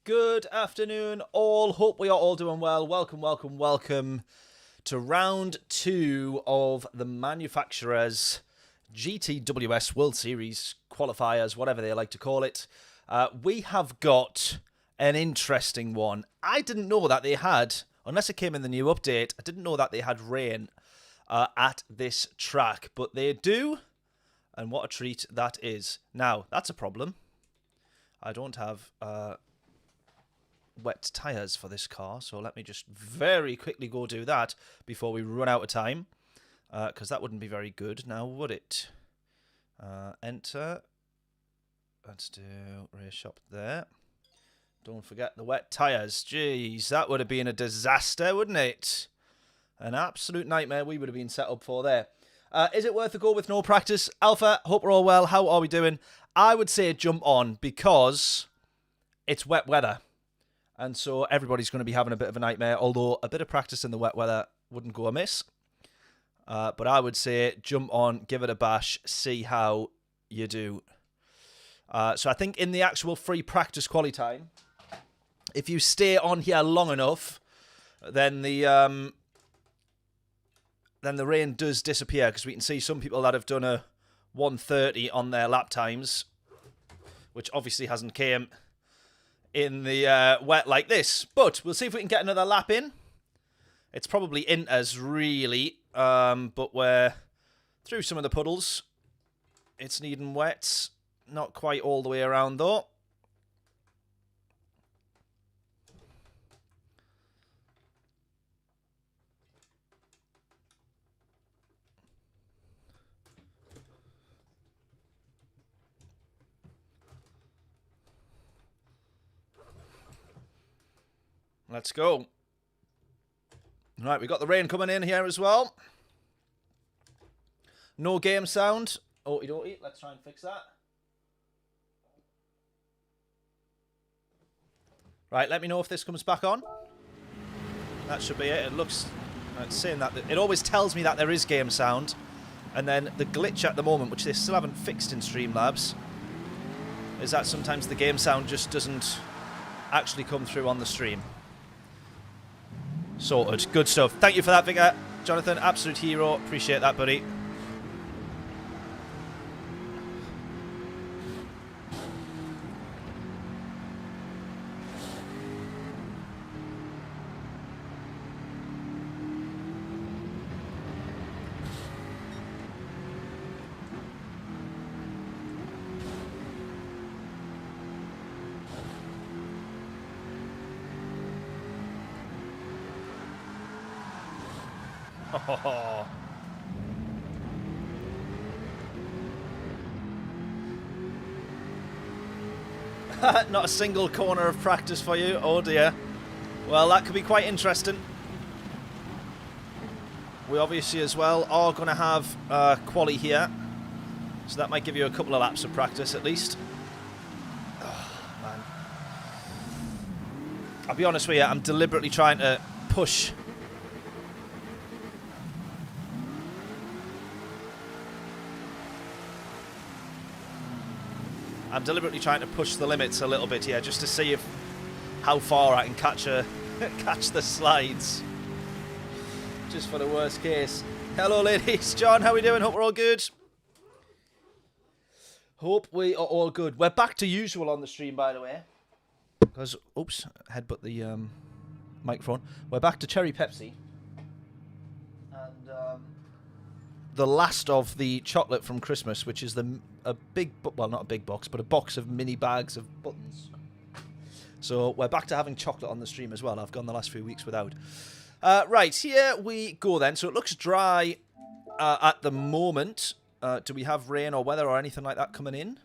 Good afternoon, all. Hope we are all doing well. Welcome to round 2 of the manufacturer's GTWS World Series qualifiers, whatever they like to call it. We have got an interesting one. I didn't know that they had, unless it came in the new update, I didn't know that they had rain at this track, but they do, and what a treat that is. Now, that's a problem. I don't have wet tyres for this car, so let me just very quickly go do that before we run out of time, because that wouldn't be very good now, would it? Enter. Let's do race shop there. Don't forget the wet tyres. Jeez, that would have been a disaster, wouldn't it? An absolute nightmare we would have been set up for there. Is it worth a go with no practice? Alpha, hope we're all well. How are we doing? I would say jump on, because it's wet weather. And so everybody's going to be having a bit of a nightmare, although a bit of practice in the wet weather wouldn't go amiss. But I would say jump on, give it a bash, see how you do. So I think in the actual free practice quali time, if you stay on here long enough, then the rain does disappear, because we can see some people that have done a 1:30 on their lap times, which obviously hasn't came in the wet like this. But we'll see if we can get another lap in. It's probably in us, really, but we're through some of the puddles. It's needing wet. Not quite all the way around, though. Let's go. Right, we got the rain coming in here as well. No game sound. Okie dokie, let's try and fix that. Right, let me know if this comes back on. That should be it. It looks... It's saying that... It always tells me that there is game sound. And then the glitch at the moment, which they still haven't fixed in Streamlabs, is that sometimes the game sound just doesn't actually come through on the stream. Sorted. Good stuff. Thank you for that, Vicar. Jonathan, absolute hero. Appreciate that, buddy. Oh. Not a single corner of practice for you. Oh dear. Well, that could be quite interesting. We obviously as well are going to have quali here, so that might give you a couple of laps of practice at least. Oh, man. I'll be honest with you, I'm deliberately trying to push. I'm deliberately trying to push the limits a little bit here, just to see how far I can catch the slides. Just for the worst case. Hello, ladies. John, how are we doing? Hope we're all good. Hope we are all good. We're back to usual on the stream, by the way. Because, oops, headbutt the microphone. We're back to Cherry Pepsi. And the last of the chocolate from Christmas, which is a big, well, not a big box, but a box of mini bags of buttons. So we're back to having chocolate on the stream as well. I've gone the last few weeks without. Right, here we go then. So it looks dry at the moment. Do we have rain or weather or anything like that coming in?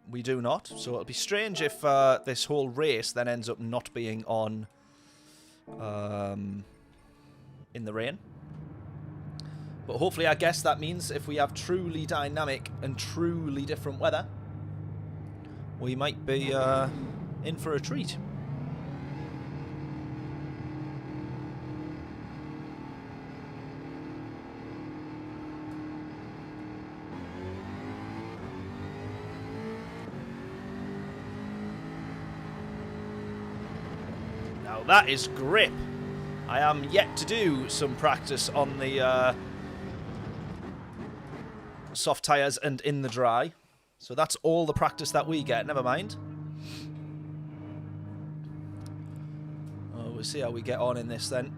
We do not. So it'll be strange if this whole race then ends up not being on in the rain. But hopefully, I guess that means if we have truly dynamic and truly different weather, we might be in for a treat. Now that is grip. I am yet to do some practice on the soft tyres and in the dry. So that's all the practice that we get. Never mind. Oh, we'll see how we get on in this then.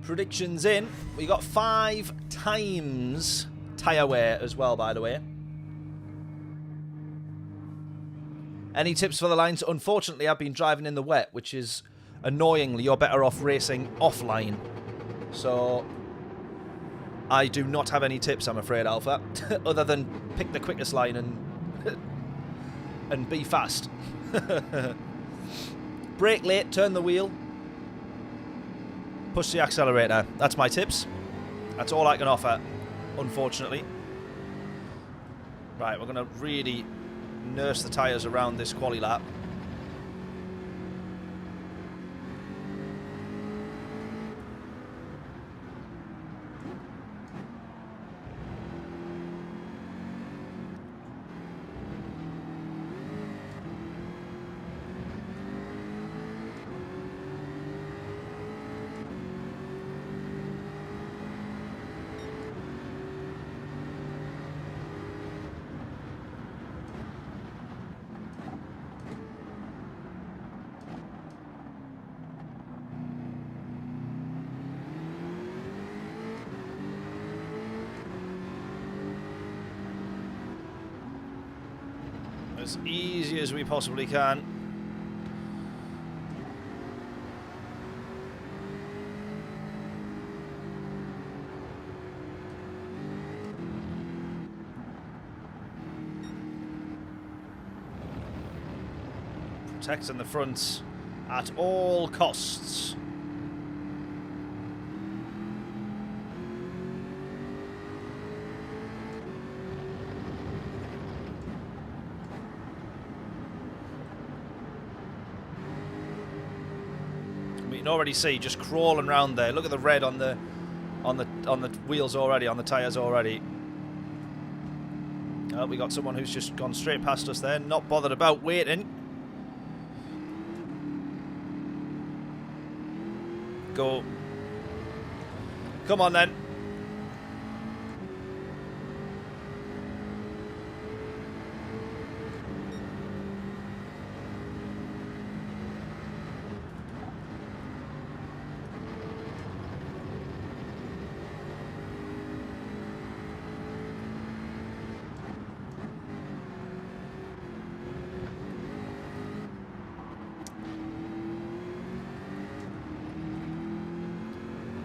Predictions in. We got 5 times tyre wear as well, by the way. Any tips for the lines? Unfortunately, I've been driving in the wet, which is annoyingly, you're better off racing offline. So I do not have any tips, I'm afraid, Alpha, other than pick the quickest line and be fast. Brake late, turn the wheel, push the accelerator. That's my tips. That's all I can offer, unfortunately. Right, we're going to really nurse the tyres around this quali lap. As easy as we possibly can. Protecting the fronts at all costs. We can already see just crawling around there. Look at the red on the wheels already, on the tyres already. Oh, we got someone who's just gone straight past us there, not bothered about waiting. Go. Come on then.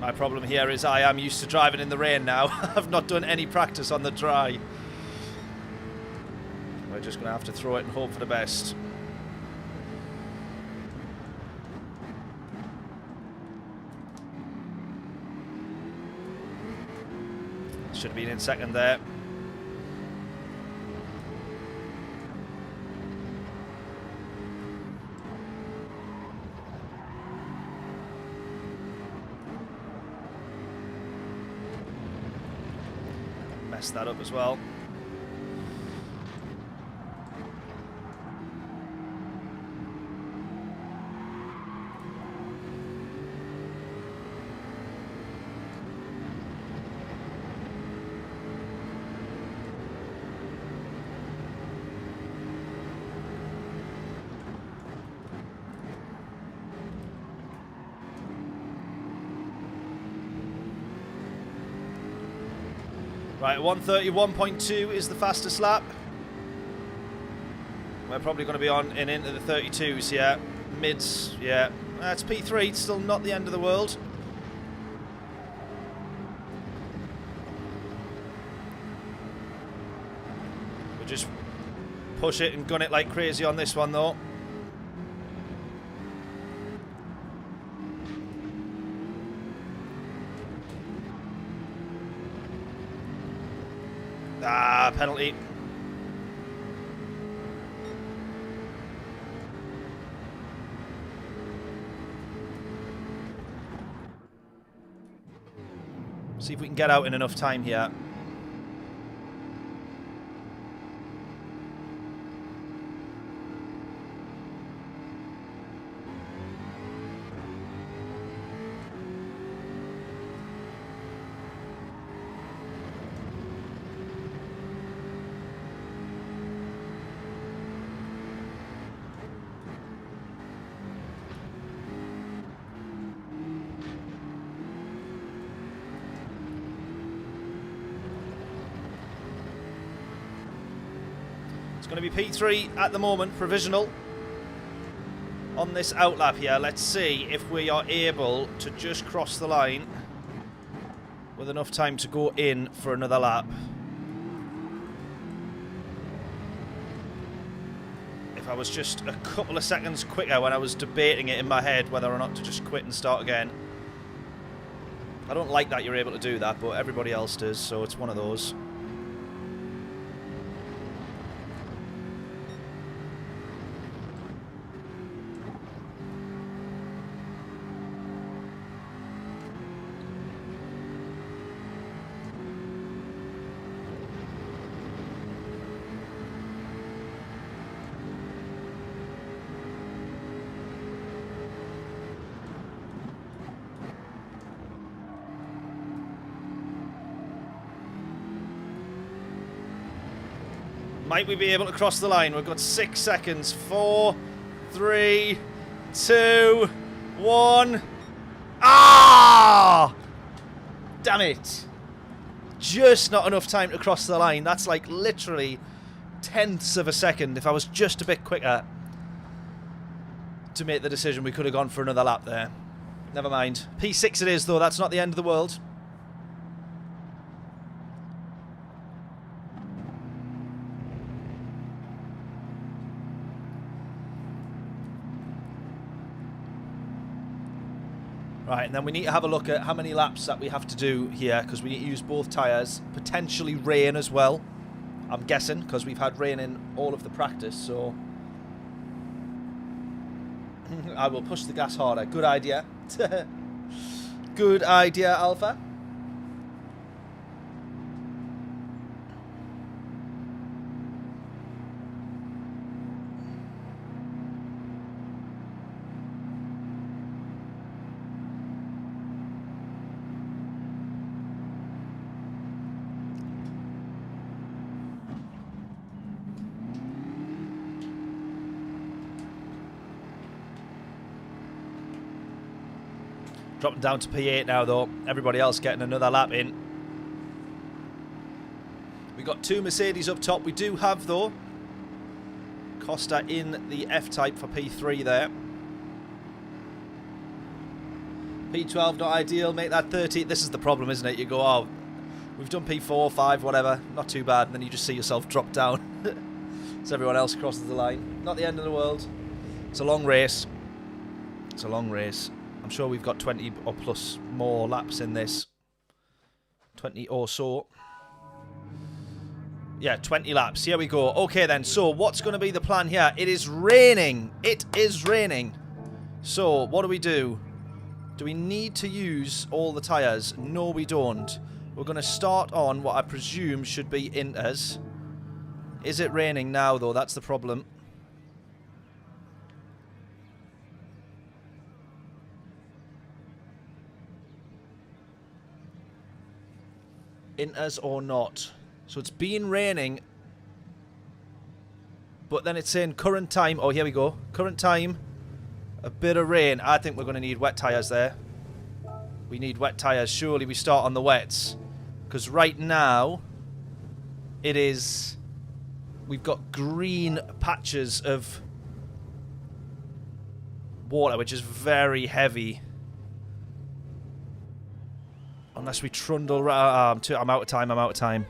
My problem here is I am used to driving in the rain now. I've not done any practice on the dry. We're just going to have to throw it and hope for the best. Should have been in second there. Messed that up as well. Right, 131.2 is the fastest lap. We're probably going to be on and into the 32s, yeah. Mids, yeah. That's P3, it's still not the end of the world. We'll just push it and gun it like crazy on this one, though. Ah, penalty. See if we can get out in enough time here. It's going to be P3 at the moment, provisional. On this outlap here, let's see if we are able to just cross the line with enough time to go in for another lap. If I was just a couple of seconds quicker when I was debating it in my head whether or not to just quit and start again. I don't like that you're able to do that, but everybody else does, so it's one of those. Might we be able to cross the line? We've got 6 seconds. 4, 3, 2, 1. Ah! Damn it. Just not enough time to cross the line. That's like literally tenths of a second. If I was just a bit quicker to make the decision, we could have gone for another lap there. Never mind. P6 it is, though. That's not the end of the world. Right, and then we need to have a look at how many laps that we have to do here, because we need to use both tyres. Potentially rain as well, I'm guessing, because we've had rain in all of the practice, so... I will push the gas harder. Good idea. Good idea, Alpha. Dropping down to P8 now, though. Everybody else getting another lap in. We got 2 Mercedes up top. We do have, though, Costa in the F-Type for P3 there. P12 not ideal. Make that 30. This is the problem, isn't it? You go, oh, we've done P4, 5, whatever. Not too bad. And then you just see yourself drop down as everyone else crosses the line. Not the end of the world. It's a long race. It's a long race. I'm sure we've got 20 or plus more laps in this. 20 or so. Yeah, 20 laps. Here we go. Okay then, so what's going to be the plan here? It is raining. It is raining. So, what do we do? Do we need to use all the tyres? No, we don't. We're going to start on what I presume should be inters. Is it raining now, though? That's the problem. Inters or not. So it's been raining, but then it's saying current time. Oh, here we go. Current time, a bit of rain. I think we're going to need wet tyres there. We need wet tyres. Surely we start on the wets, because right now it is... We've got green patches of water, which is very heavy. Unless we trundle... I'm out of time, I'm out of time.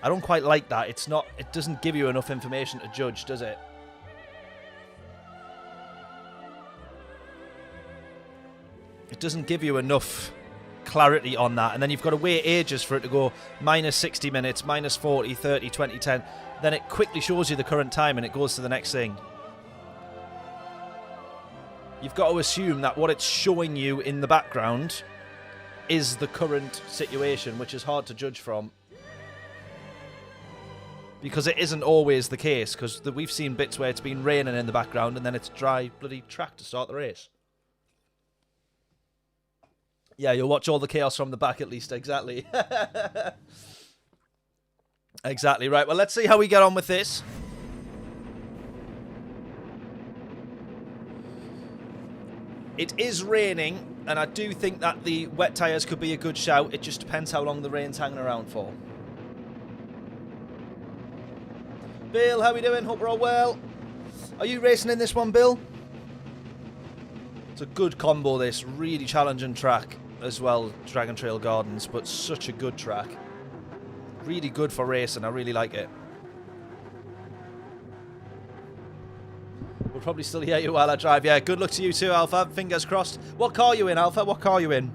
I don't quite like that. It's not... It doesn't give you enough information to judge, does it? It doesn't give you enough clarity on that. And then you've got to wait ages for it to go minus 60 minutes, minus 40, 30, 20, 10. Then it quickly shows you the current time and it goes to the next thing. You've got to assume that what it's showing you in the background is the current situation, which is hard to judge from. Because it isn't always the case, because we've seen bits where it's been raining in the background and then it's dry bloody track to start the race. Yeah, you'll watch all the chaos from the back at least, exactly. Exactly, right, well let's see how we get on with this. It is raining, and I do think that the wet tyres could be a good shout. It just depends how long the rain's hanging around for. Bill, how we doing? Hope we're all well. Are you racing in this one, Bill? It's a good combo, this. Really challenging track as well, Dragon Trail Gardens, but such a good track. Really good for racing. I really like it. We'll probably still hear you while I drive. Yeah, good luck to you too, Alpha. Fingers crossed. What car are you in, Alpha? What car are you in?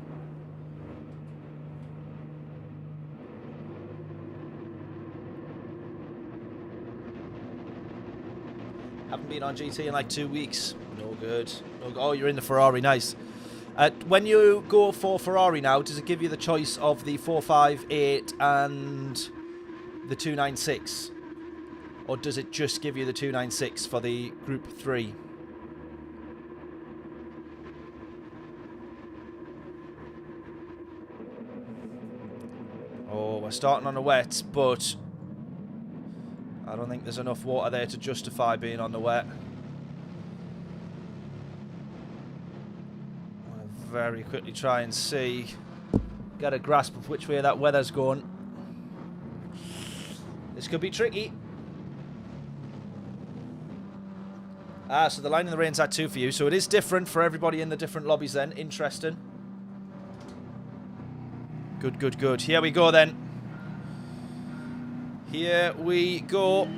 Haven't been on GT in like 2 weeks. No good. No, oh, you're in the Ferrari. Nice. When you go for Ferrari now, does it give you the choice of the 458 and the 296? Or does it just give you the 296 for the Group 3? Oh, we're starting on a wet, but I don't think there's enough water there to justify being on the wet. I'll very quickly try and see, get a grasp of which way that weather's going. This could be tricky. Ah, so the line in the rain's at 2 for you. So it is different for everybody in the different lobbies then. Interesting. Good, good, good. Here we go then. Here we go.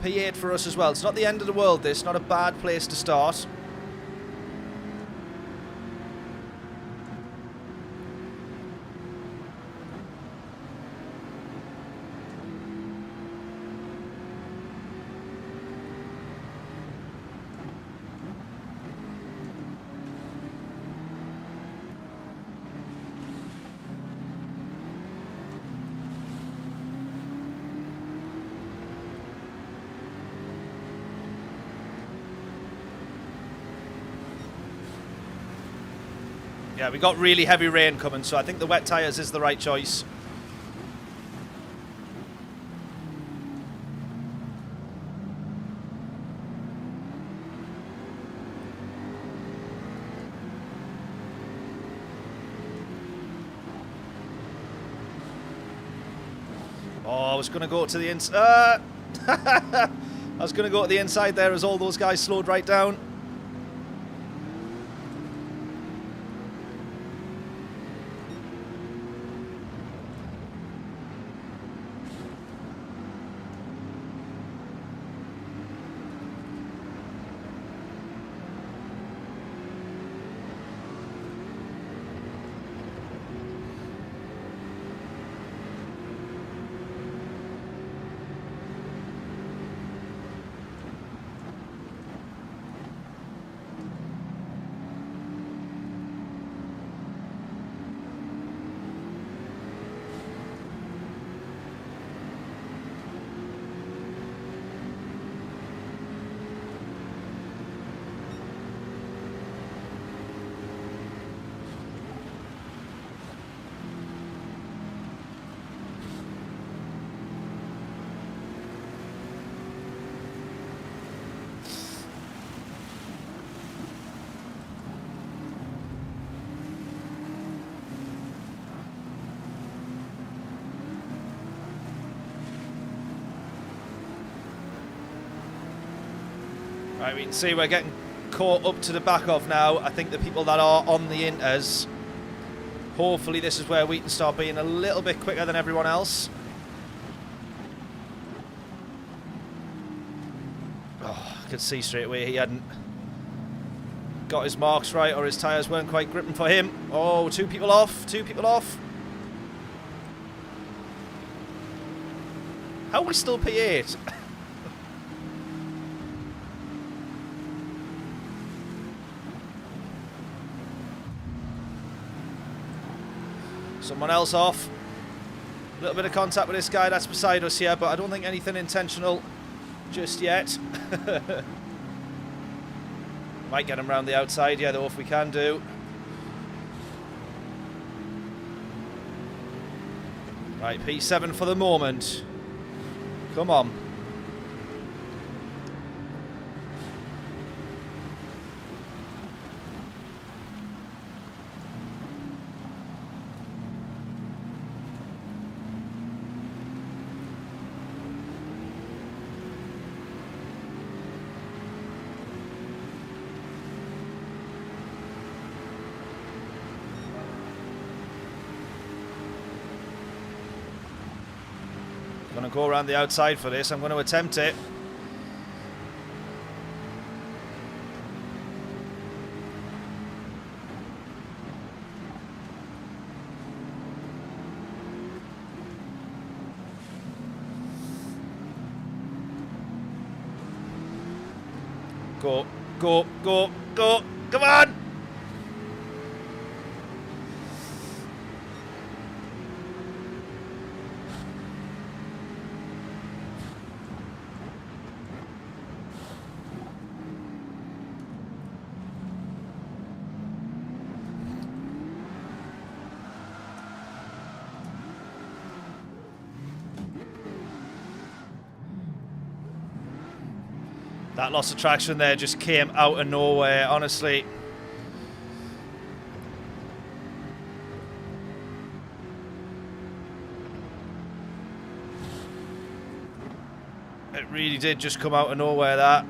P8 for us as well. It's not the end of the world, this. Not a bad place to start. Yeah, we got really heavy rain coming, so I think the wet tyres is the right choice. Oh, I was going to go to the inside. I was going to go to the inside there as all those guys slowed right down. Right, we can see we're getting caught up to the back of now. I think the people that are on the inters, hopefully this is where we can start being a little bit quicker than everyone else. Oh, I could see straight away he hadn't got his marks right, or his tyres weren't quite gripping for him. Oh, 2 people off, 2 people off. How are we still P8? Someone else off. A little bit of contact with this guy that's beside us here, but I don't think anything intentional just yet. Might get him round the outside, yeah, though, if we can do. Right, P7 for the moment. Come on. going to go around the outside for this. I'm going to attempt it. Go, go, go, go. Come on! That loss of traction there just came out of nowhere, honestly. It really did just come out of nowhere, that.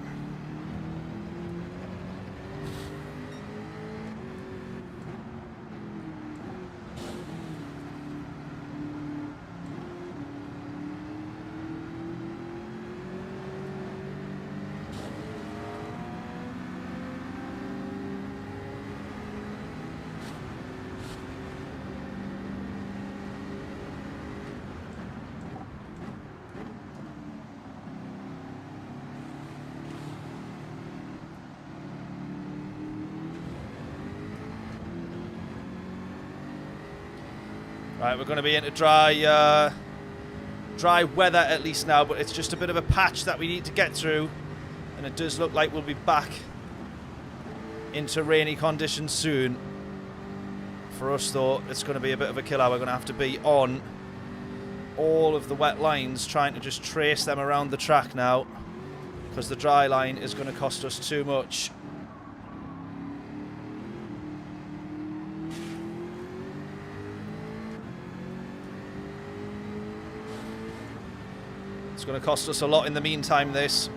Right, we're going to be into dry weather at least now, but it's just a bit of a patch that we need to get through, and it does look like we'll be back into rainy conditions soon. For us though, it's going to be a bit of a killer. We're going to have to be on all of the wet lines, trying to just trace them around the track now, because the dry line is going to cost us too much. It's going to cost us a lot in the meantime, this.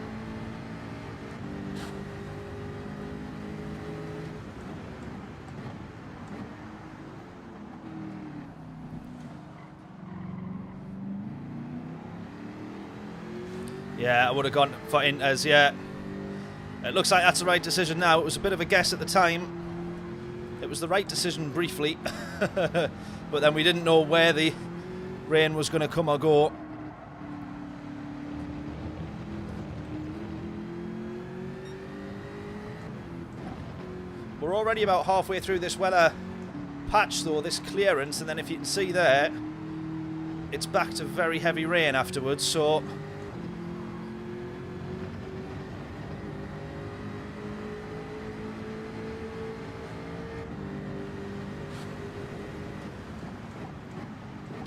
Yeah, I would have gone for Inters, yeah. It looks like that's the right decision now. It was a bit of a guess at the time. It was the right decision briefly. But then we didn't know where the rain was going to come or go. We're already about halfway through this weather patch though, this clearance, and then if you can see there, it's back to very heavy rain afterwards, so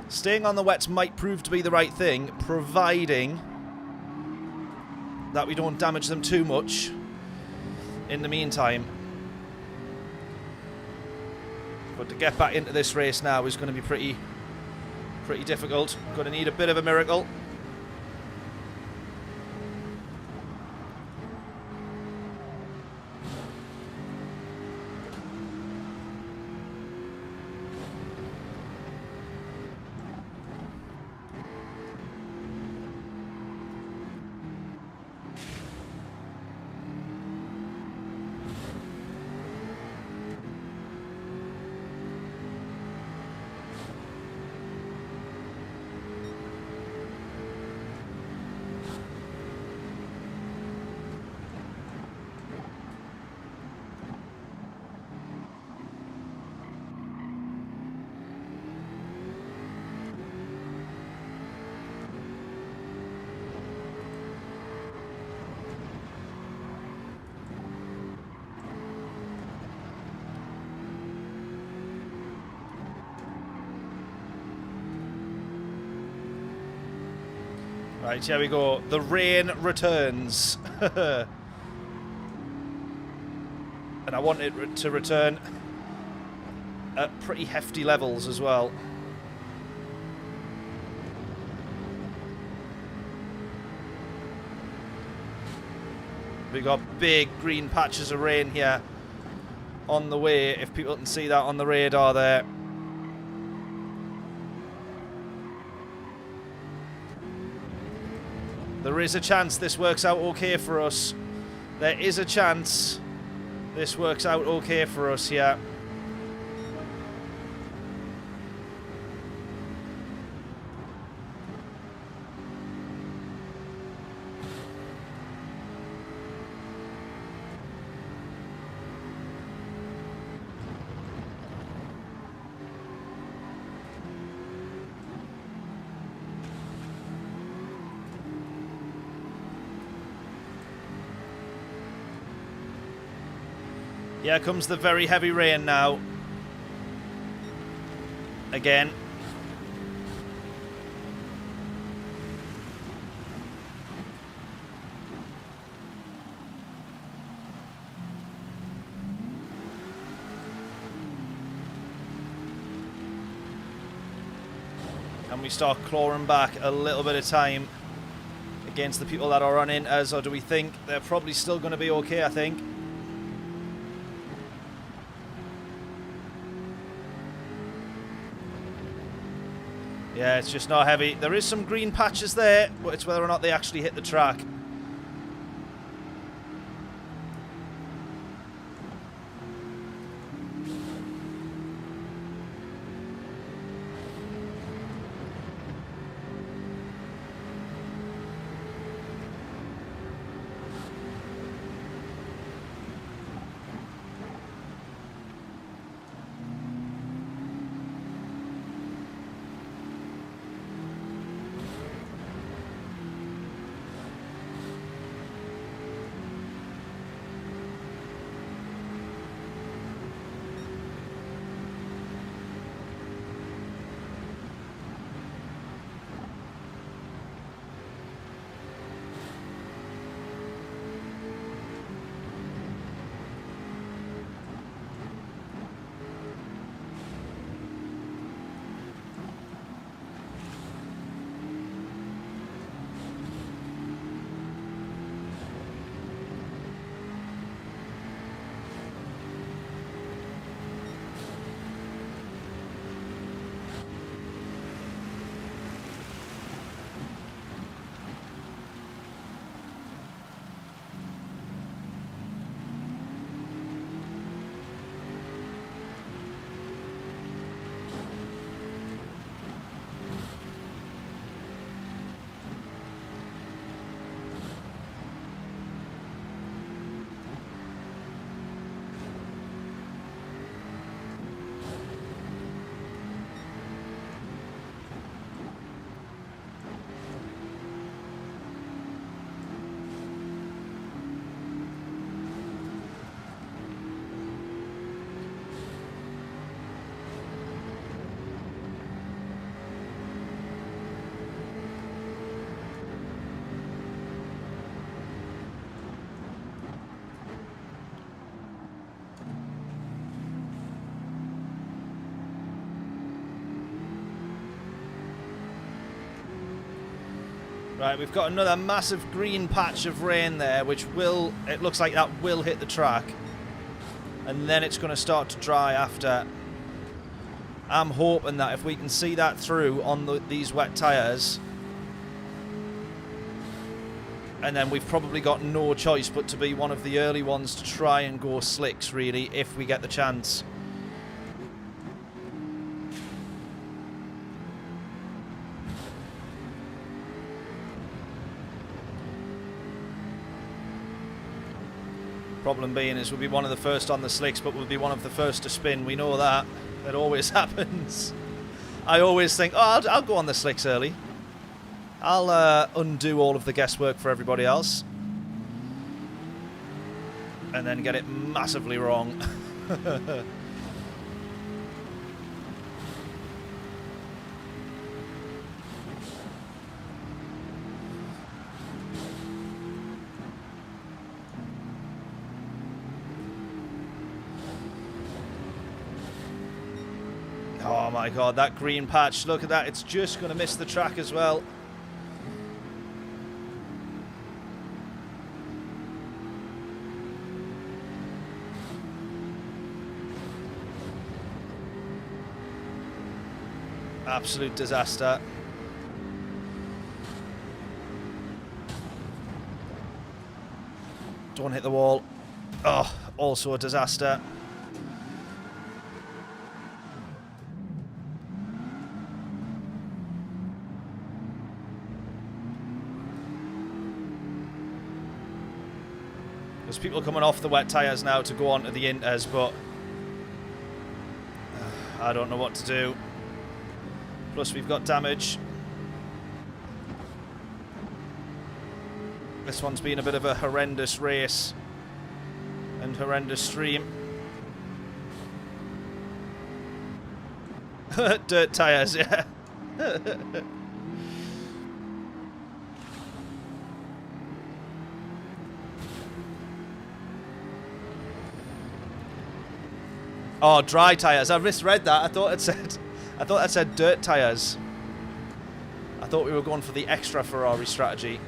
staying on the wets might prove to be the right thing, providing that we don't damage them too much in the meantime. But to get back into this race now is going to be pretty difficult. Going to need a bit of a miracle. Right, here we go. The rain returns. And I want it to return at pretty hefty levels as well. We got big green patches of rain here on the way, if people can see that on the radar there. There is a chance this works out okay for us. There is a chance this works out okay for us, yeah. Here comes the very heavy rain now. Again. Can we start clawing back a little bit of time against the people that are running us, or do we think they're probably still going to be okay, I think? Yeah, it's just not heavy. There is some green patches there, but it's whether or not they actually hit the track. Right, we've got another massive green patch of rain there, which will, it looks like that will hit the track. And then it's going to start to dry after. I'm hoping that if we can see that through on these wet tyres, and then we've probably got no choice but to be one of the early ones to try and go slicks, really, if we get the chance. Problem being is we'll be one of the first on the slicks, but we'll be one of the first to spin. We know that. That always happens. I always think, oh, I'll go on the slicks early. I'll undo all of the guesswork for everybody else. And then get it massively wrong. Oh my god, that green patch, look at that, it's just going to miss the track as well. Absolute disaster. Don't hit the wall. Oh, also a disaster. There's people coming off the wet tyres now to go on to the inters, but I don't know what to do. Plus we've got damage. This one's been a bit of a horrendous race and horrendous stream. Dirt tyres, yeah. Oh, dry tyres. I misread that. I thought it said dirt tyres. I thought we were going for the extra Ferrari strategy.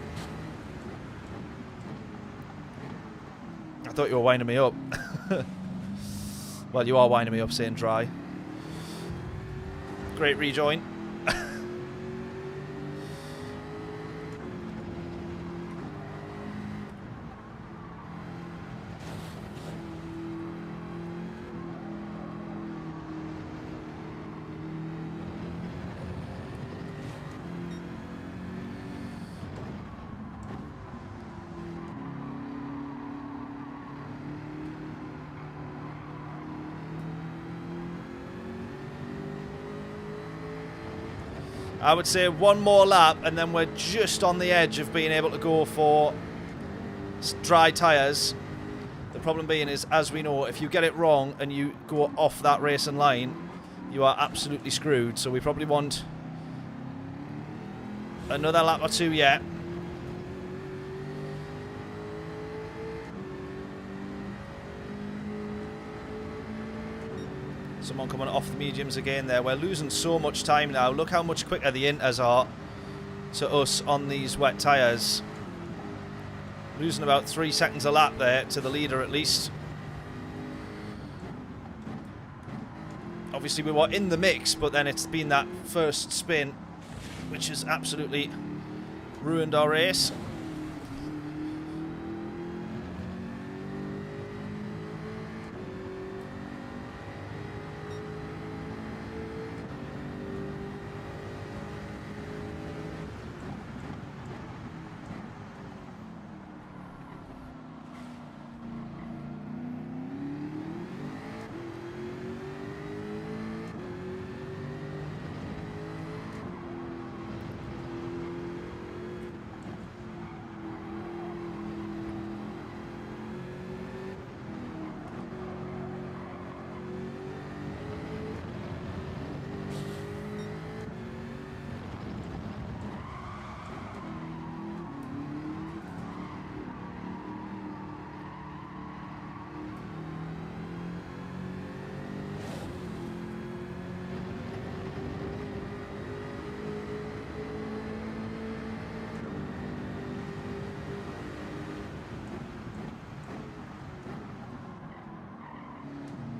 I thought you were winding me up. Well, you are winding me up saying dry. Great rejoin. I would say one more lap and then we're just on the edge of being able to go for dry tyres. The problem being is, as we know, if you get it wrong and you go off that racing line, you are absolutely screwed. So we probably want another lap or two yet. Someone coming off the mediums again there. We're losing so much time now. Look how much quicker the inters are to us on these wet tyres. Losing about 3 seconds a lap there to the leader at least. Obviously we were in the mix, but then it's been that first spin which has absolutely ruined our race.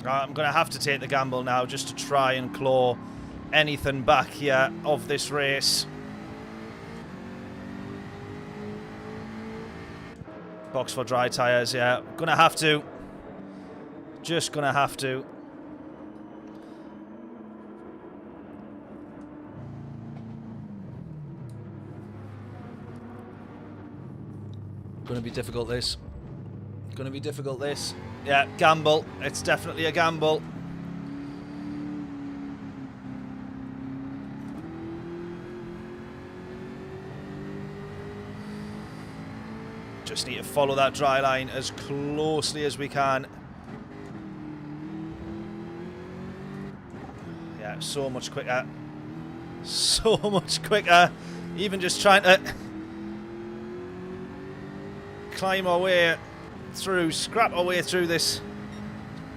I'm going to have to take the gamble now just to try and claw anything back here of this race. Box for dry tyres, yeah. Going to have to. Just going to have to. Going to be difficult, this. Going to be difficult, this. Yeah, gamble. It's definitely a gamble. Just need to follow that dry line as closely as we can. Yeah, so much quicker. So much quicker. Even just trying to climb our way through, scrap our way through this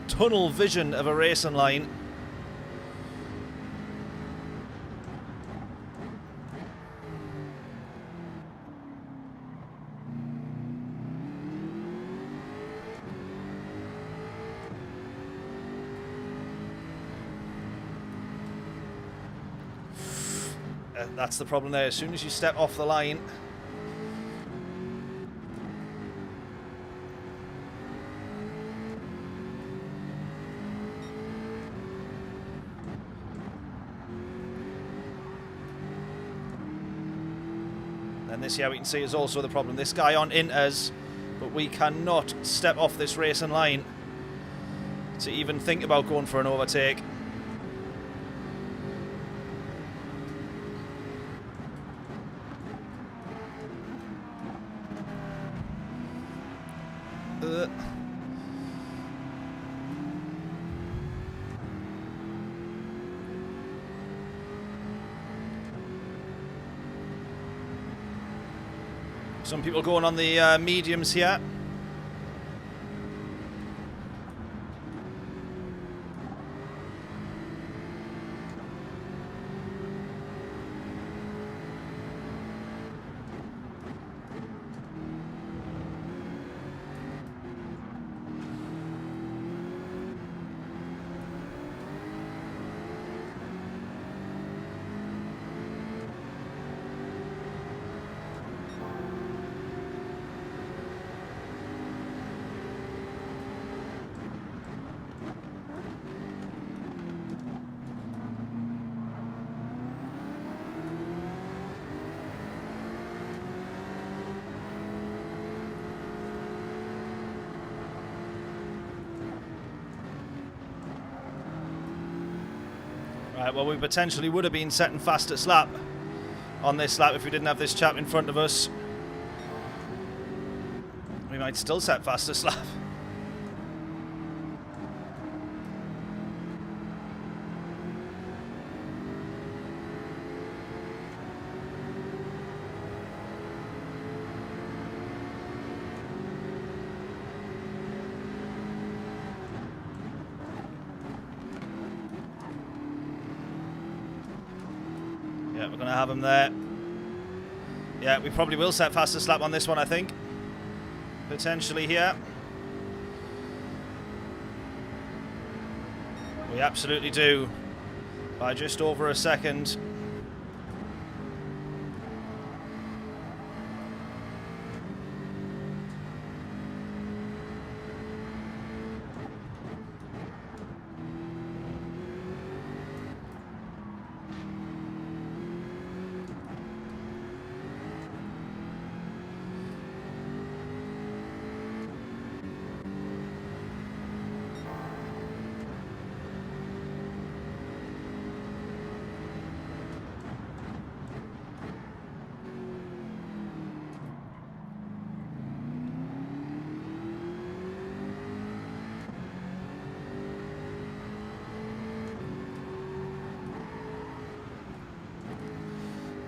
tunnel vision of a racing line. That's the problem there. As soon as you step off the line, And this here we can see is also the problem. This guy on inters, but we cannot step off this racing line to even think about going for an overtake. Some people going on the mediums here. Right, well, we potentially would have been setting fastest lap on this lap if we didn't have this chap in front of us. We might still set fastest lap. Yeah, we're going to have him there. Yeah, we probably will set fastest lap on this one, I think. Potentially here. We absolutely do. By just over a second.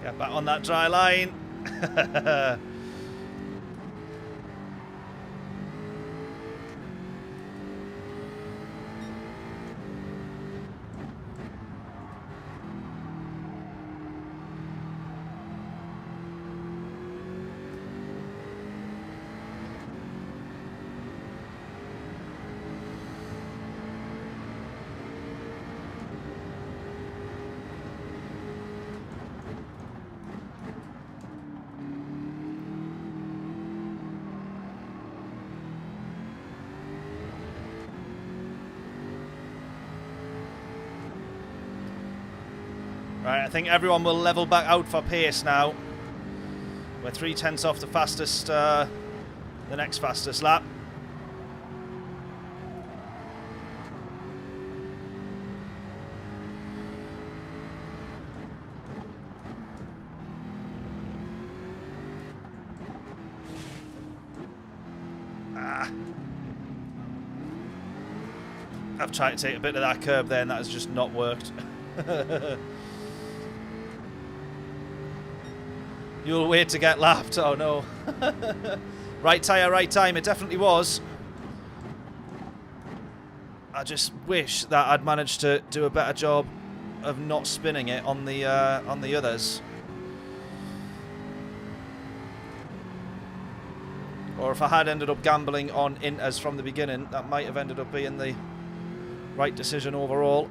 Get back on that dry line. Right, I think everyone will level back out for pace now. We're 3/10 off the fastest, the next fastest lap. I've tried to take a bit of that curb there and that has just not worked. You'll wait to get lapped. Oh no. Right tyre, right time. It definitely was. I just wish that I'd managed to do a better job of not spinning it on the others. Or if I had ended up gambling on inters from the beginning, that might have ended up being the right decision overall.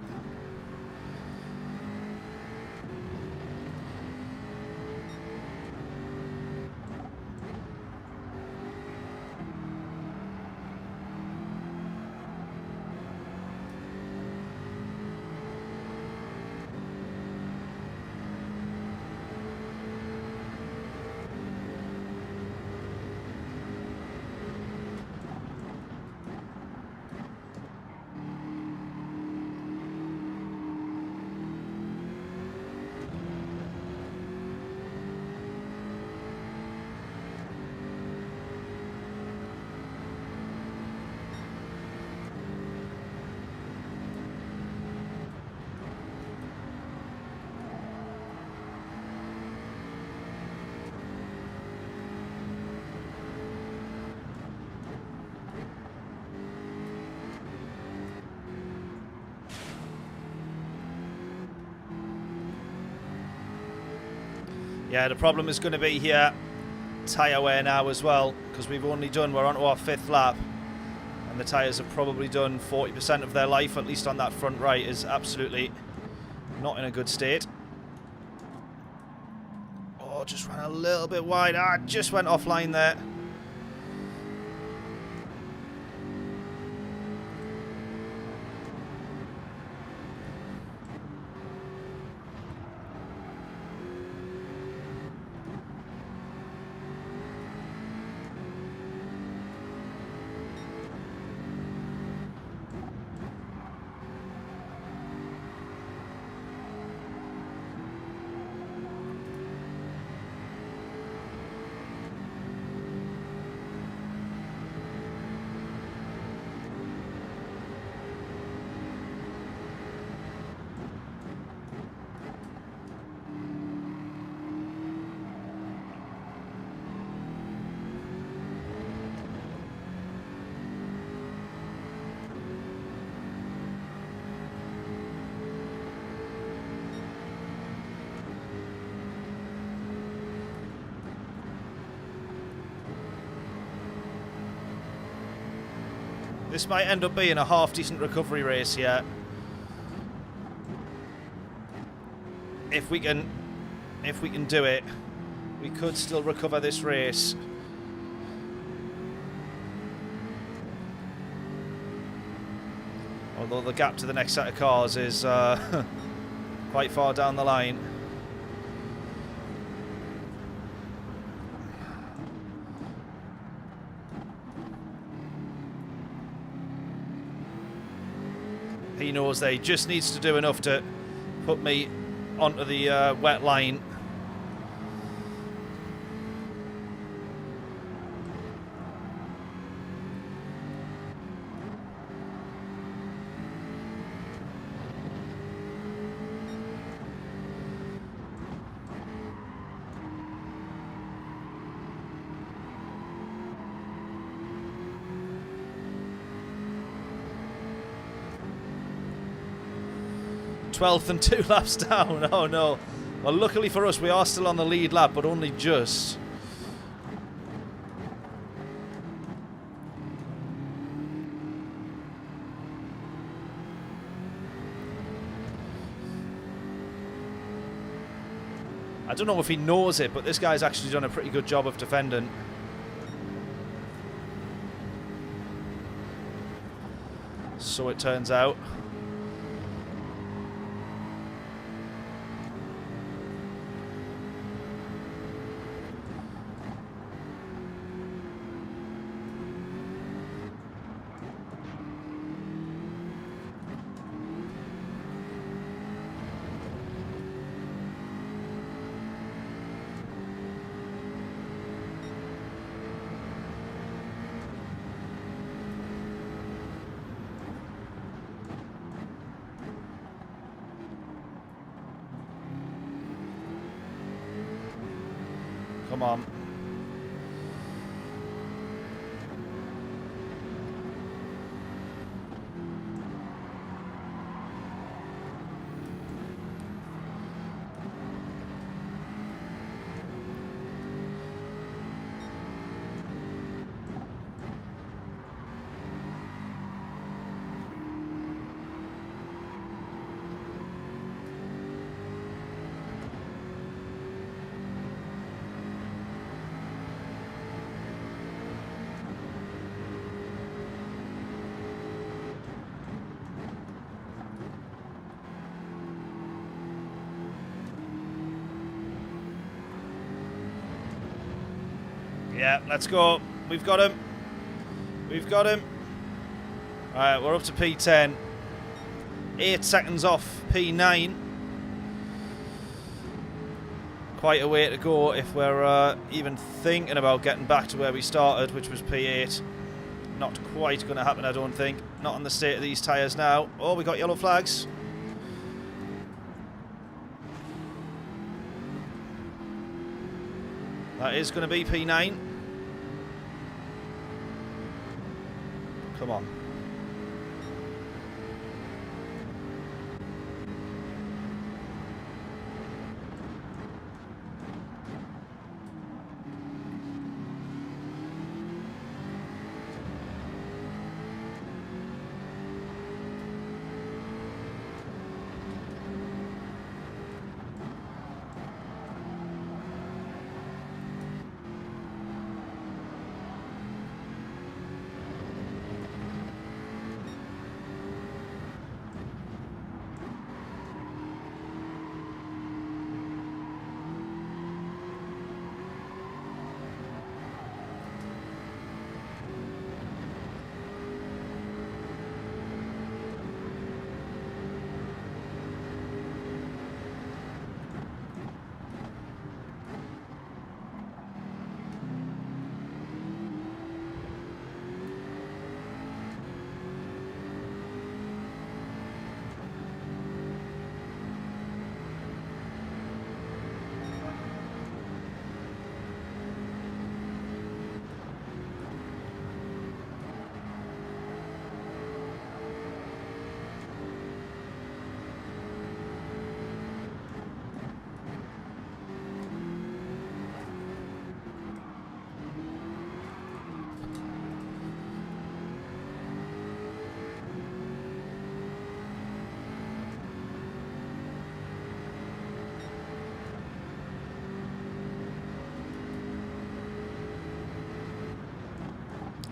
Yeah, the problem is going to be here tyre wear now as well, because we're onto our 5th lap, and the tyres have probably done 40% of their life, at least on that front right is absolutely not in a good state. Oh, just ran a little bit wide. Just went offline there. This might end up being a half-decent recovery race here. If we can do it, we could still recover this race. Although the gap to the next set of cars is quite far down the line. He knows that he just needs to do enough to put me onto the wet line. Twelfth and 2 laps down. Oh no. Well, luckily for us, we are still on the lead lap, but only just. I don't know if he knows it, but this guy's actually done a pretty good job of defending. So it turns out. Come on. Yeah, let's go. We've got him. We've got him. Alright, we're up to P10. 8 seconds off P9. Quite a way to go if we're even thinking about getting back to where we started, which was P8. Not quite going to happen, I don't think. Not on the state of these tyres now. Oh, we got yellow flags. That is going to be P9. Come on.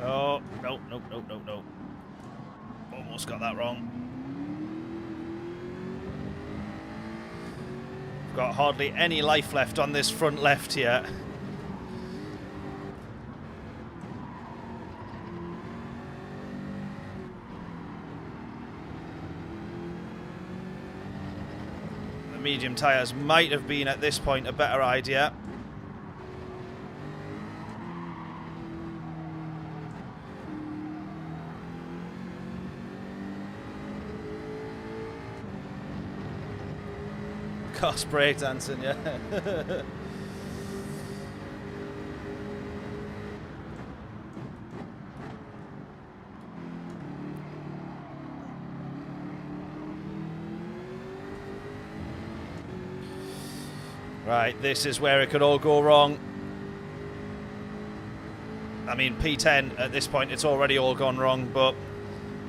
Oh, no, no, no, no, no. Almost got that wrong. Got hardly any life left on this front left here. The medium tyres might have been at this point a better idea. Cost breakdancing, yeah. Right, this is where it could all go wrong. I mean, P10 at this point, it's already all gone wrong, but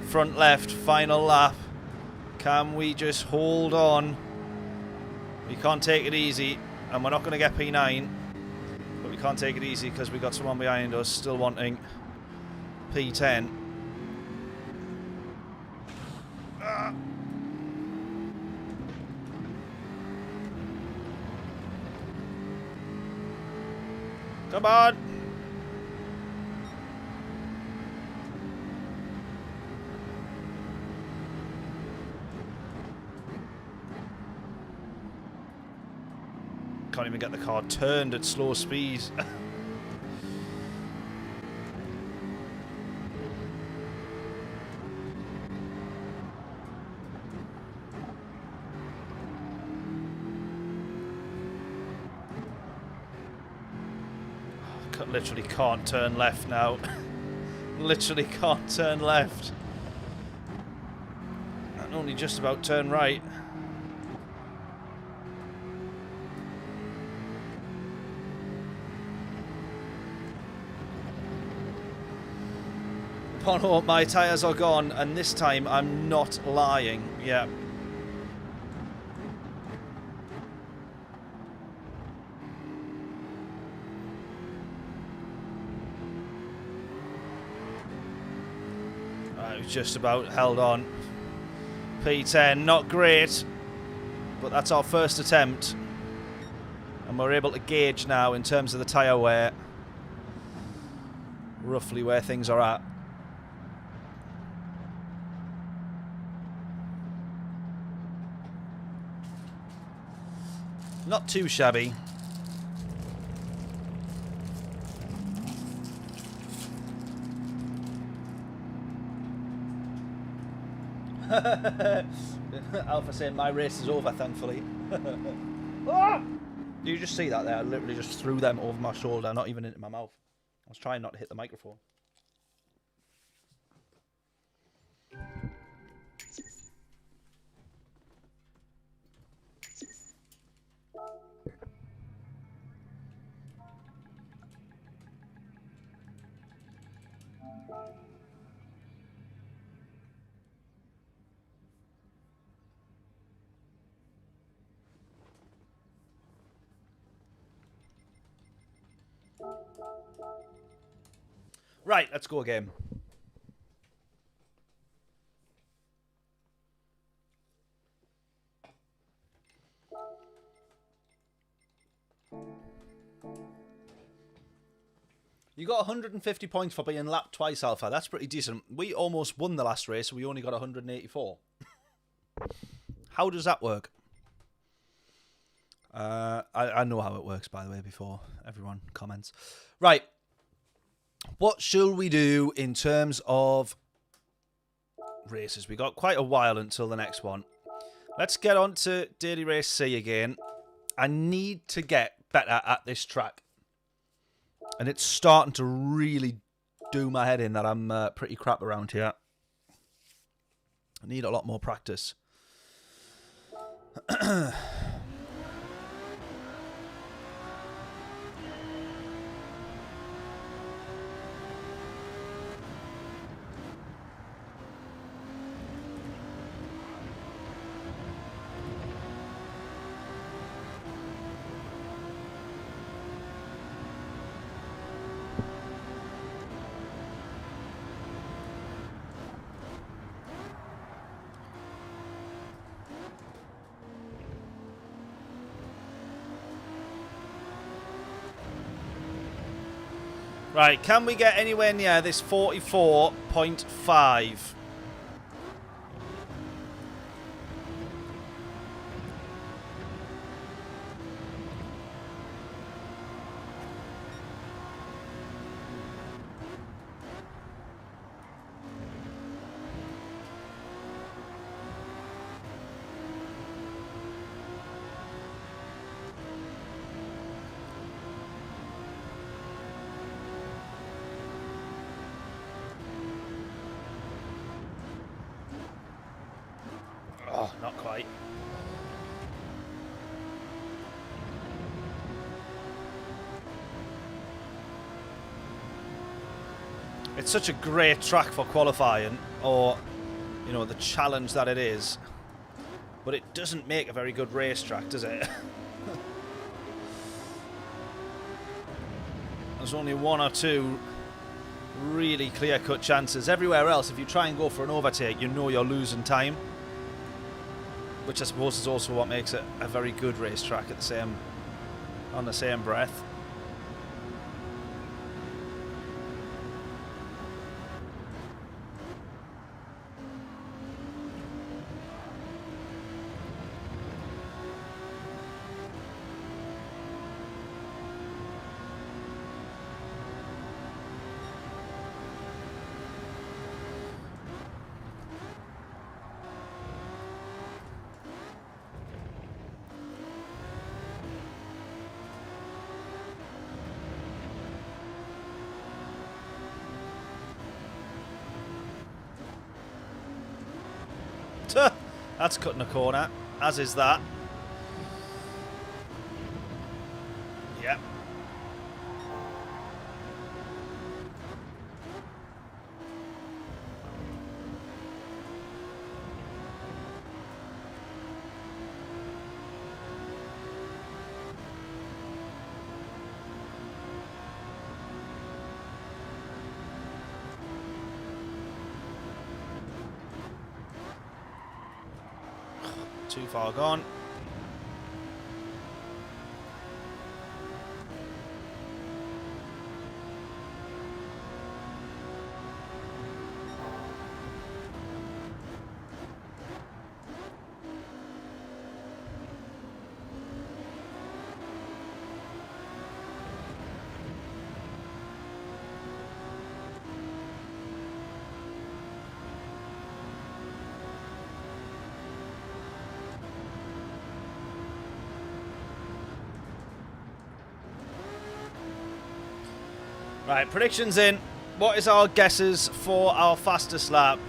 front left, final lap. Can we just hold on? We can't take it easy, and we're not going to get P9, but we can't take it easy because we got someone behind us still wanting P10. Come on! Can't even get the car turned at slow speed. Literally can't turn left now. Literally can't turn left. And only just about turn right. Oh no, my tyres are gone, and this time I'm not lying. Yeah. I was just about held on. P10, not great, but that's our first attempt. And we're able to gauge now in terms of the tyre wear roughly where things are at. Not too shabby. Alpha saying my race is over, thankfully. Ah! Do you just see that there? I literally just threw them over my shoulder, not even into my mouth. I was trying not to hit the microphone. Right, let's go again. You got 150 points for being lapped twice, Alpha. That's pretty decent. We almost won the last race, we only got 184. How does that work? I know how it works, by the way, before everyone comments. Right. What shall we do in terms of races? We got quite a while until the next one. Let's get on to Daily Race C again. I need to get better at this track. And it's starting to really do my head in that I'm pretty crap around here. I need a lot more practice. Right, can we get anywhere near this 44.5? Oh, not quite. It's such a great track for qualifying, or, you know, the challenge that it is. But it doesn't make a very good racetrack, does it? There's only one or two really clear-cut chances. Everywhere else, if you try and go for an overtake, you know you're losing time. Which I suppose is also what makes it a very good racetrack on the same breath. That's cutting a corner, as is that. Yep. Too far gone. Right, predictions in. What is our guesses for our fastest lap?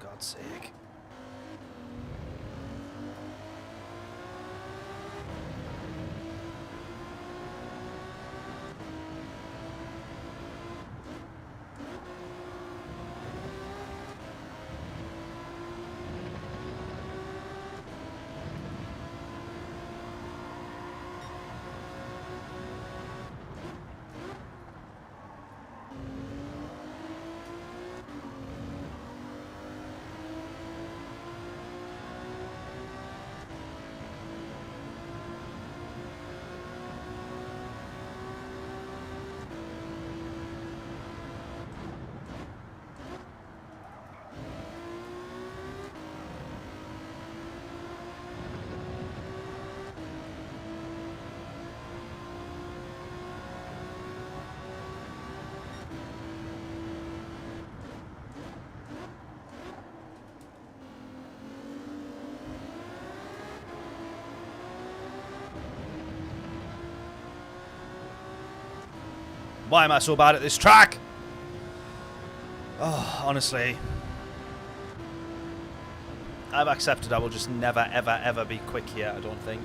For God's sake. Why am I so bad at this track? Oh, honestly. I've accepted I will just never, ever, ever be quick here, I don't think.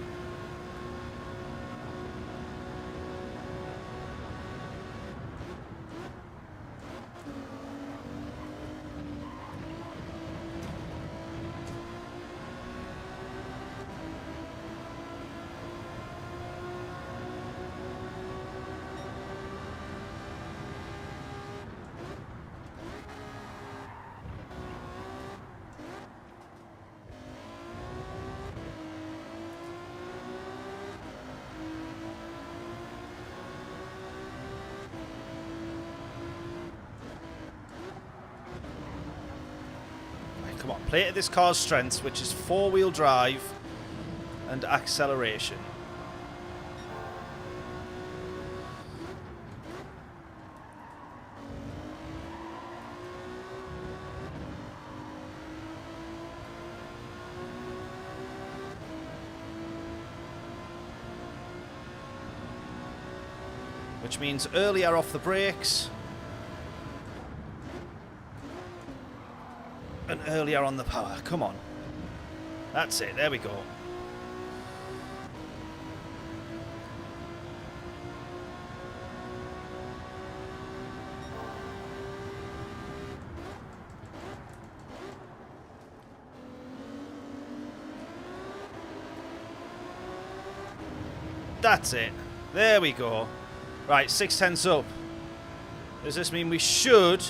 Come on, play to this car's strengths, which is four-wheel drive and acceleration. Which means earlier off the brakes and earlier on the power. Come on. That's it. There we go. That's it. There we go. Right, 6/10 up. Does this mean we should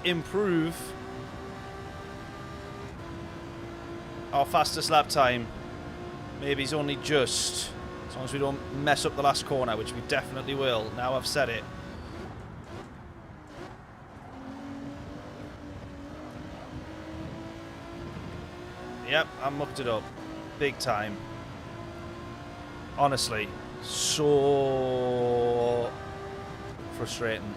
improve our fastest lap time? Maybe it's only just. As long as we don't mess up the last corner, which we definitely will. Now I've said it. Yep, I mucked it up. Big time. Honestly. So frustrating.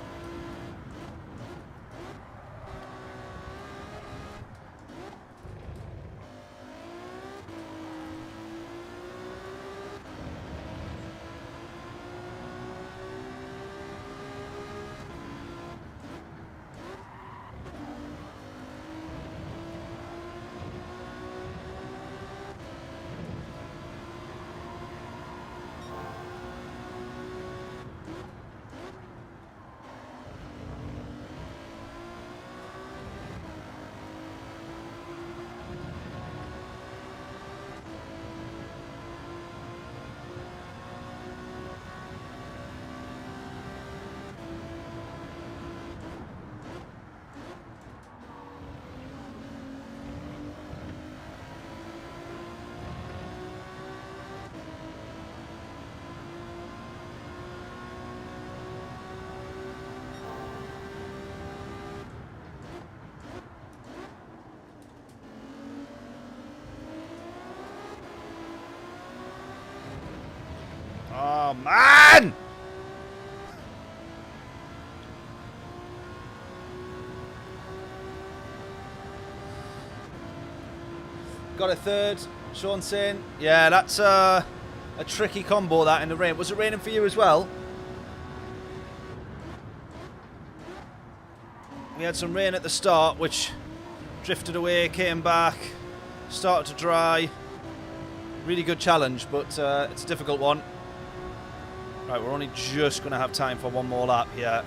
Oh, man! Got a third. Sean saying, yeah, that's a tricky combo, that, in the rain. Was it raining for you as well? We had some rain at the start, which drifted away, came back, started to dry. Really good challenge, but it's a difficult one. Right, we're only just going to have time for one more lap here.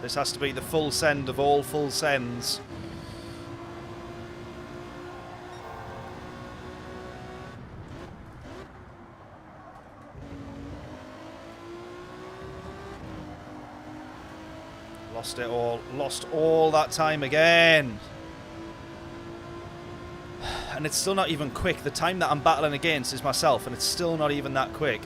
This has to be the full send of all full sends. Lost it all. Lost all that time again. And it's still not even quick. The time that I'm battling against is myself, and it's still not even that quick.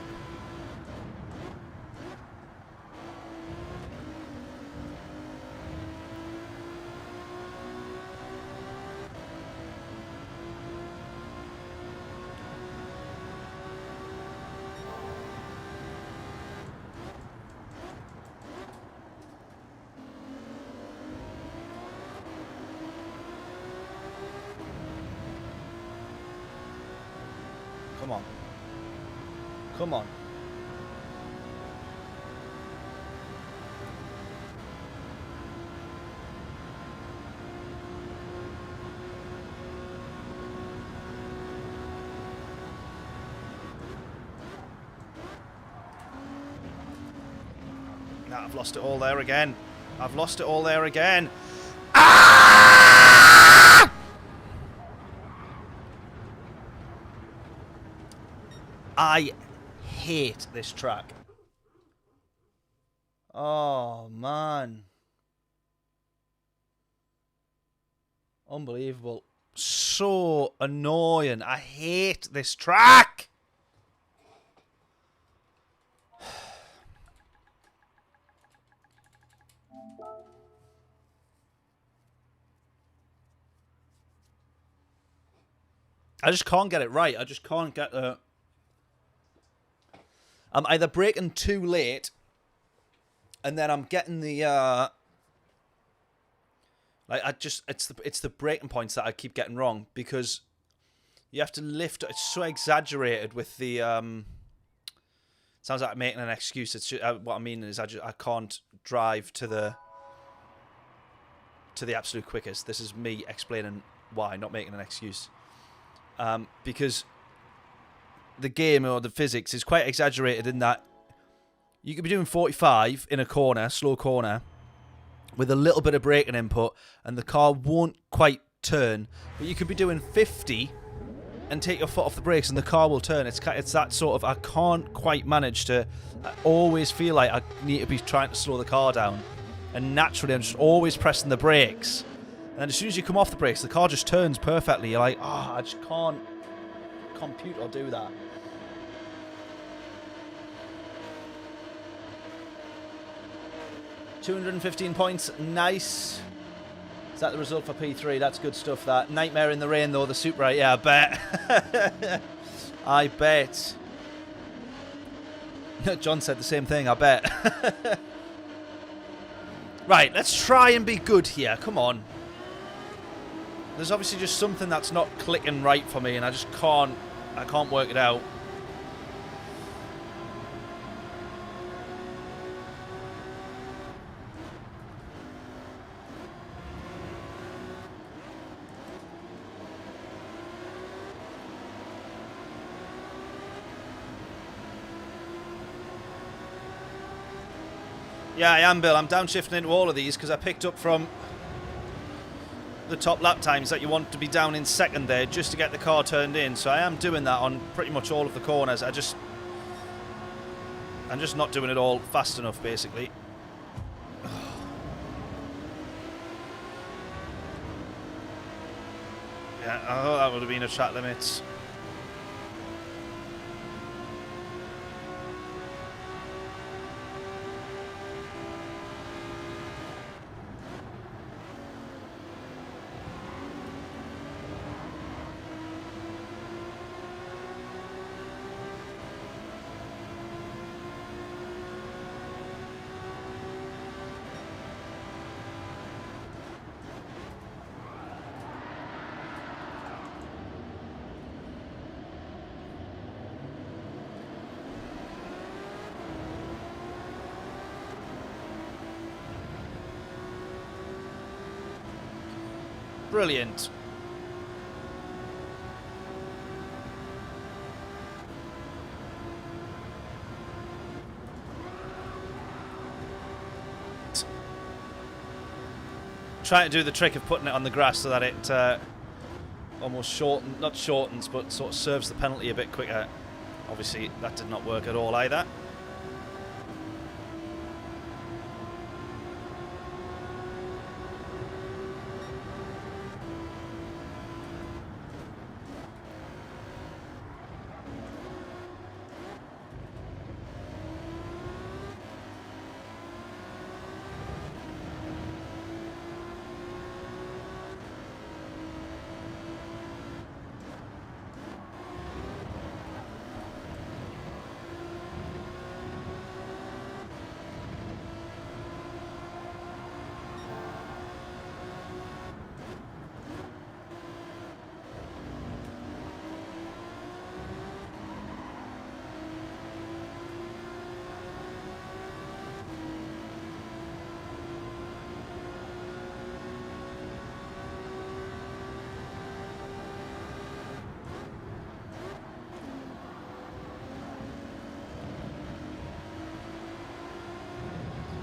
Come on. Come on. Nah, I've lost it all there again. I've lost it all there again. Ah! I hate this track. Oh, man. Unbelievable. So annoying. I hate this track. I just can't get it right. I just can't get the... I'm either braking too late, and then I'm getting the... it's the braking points that I keep getting wrong, because you have to lift. It's so exaggerated with the... sounds like I'm making an excuse. It's just, what I mean is I can't drive to the absolute quickest. This is me explaining why, not making an excuse. Because the game or the physics is quite exaggerated in that you could be doing 45 in a corner, slow corner, with a little bit of braking input, and the car won't quite turn. But you could be doing 50 and take your foot off the brakes, and the car will turn. It's that sort of... I can't quite manage to... I always feel like I need to be trying to slow the car down, and naturally I'm just always pressing the brakes. And as soon as you come off the brakes, the car just turns perfectly. You're like, I just can't compute or do that. $215 points, nice. Is that the result for P3? That's good stuff, that. Nightmare in the Rain, though, the Super 8. Yeah, I bet. I bet. John said the same thing, I bet. Right, let's try and be good here. Come on. There's obviously just something that's not clicking right for me, and I just can't... I can't work it out. Yeah, I am, Bill. I'm downshifting into all of these because I picked up from the top lap times that you want to be down in second there just to get the car turned in. So I am doing that on pretty much all of the corners. I'm just not doing it all fast enough, basically. Yeah, I thought that would have been a track limits. Brilliant. Trying to do the trick of putting it on the grass so that it almost not shortens, but sort of serves the penalty a bit quicker. Obviously, that did not work at all either.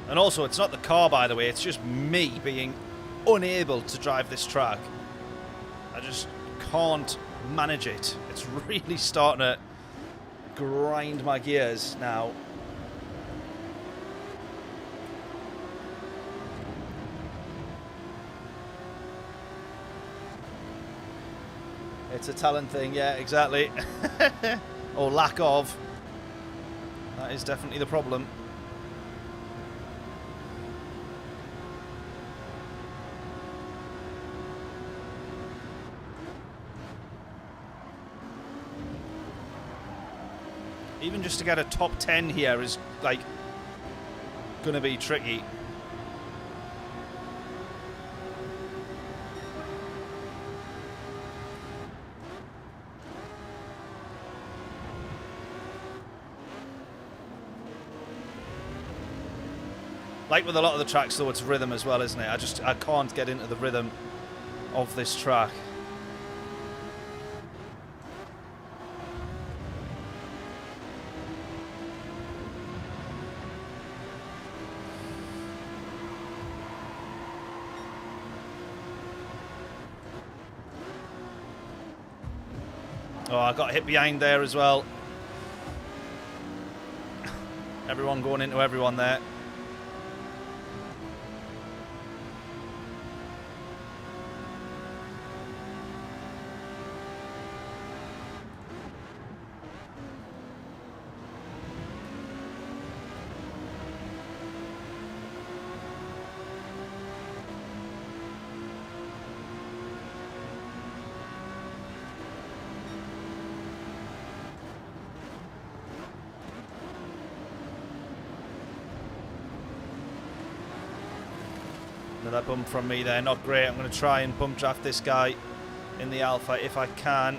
And also, it's not the car, by the way, it's just me being unable to drive this track. I just can't manage it. It's really starting to grind my gears now. It's a talent thing, yeah, exactly. Or lack of. That is definitely the problem. Even just to get a top 10 here is, like, gonna be tricky. Like with a lot of the tracks, though, it's rhythm as well, isn't it? I can't get into the rhythm of this track. Oh, I got hit behind there as well. Everyone going into everyone there. Another bump from me there, not great. I'm going to try and bump draft this guy in the Alpha if I can.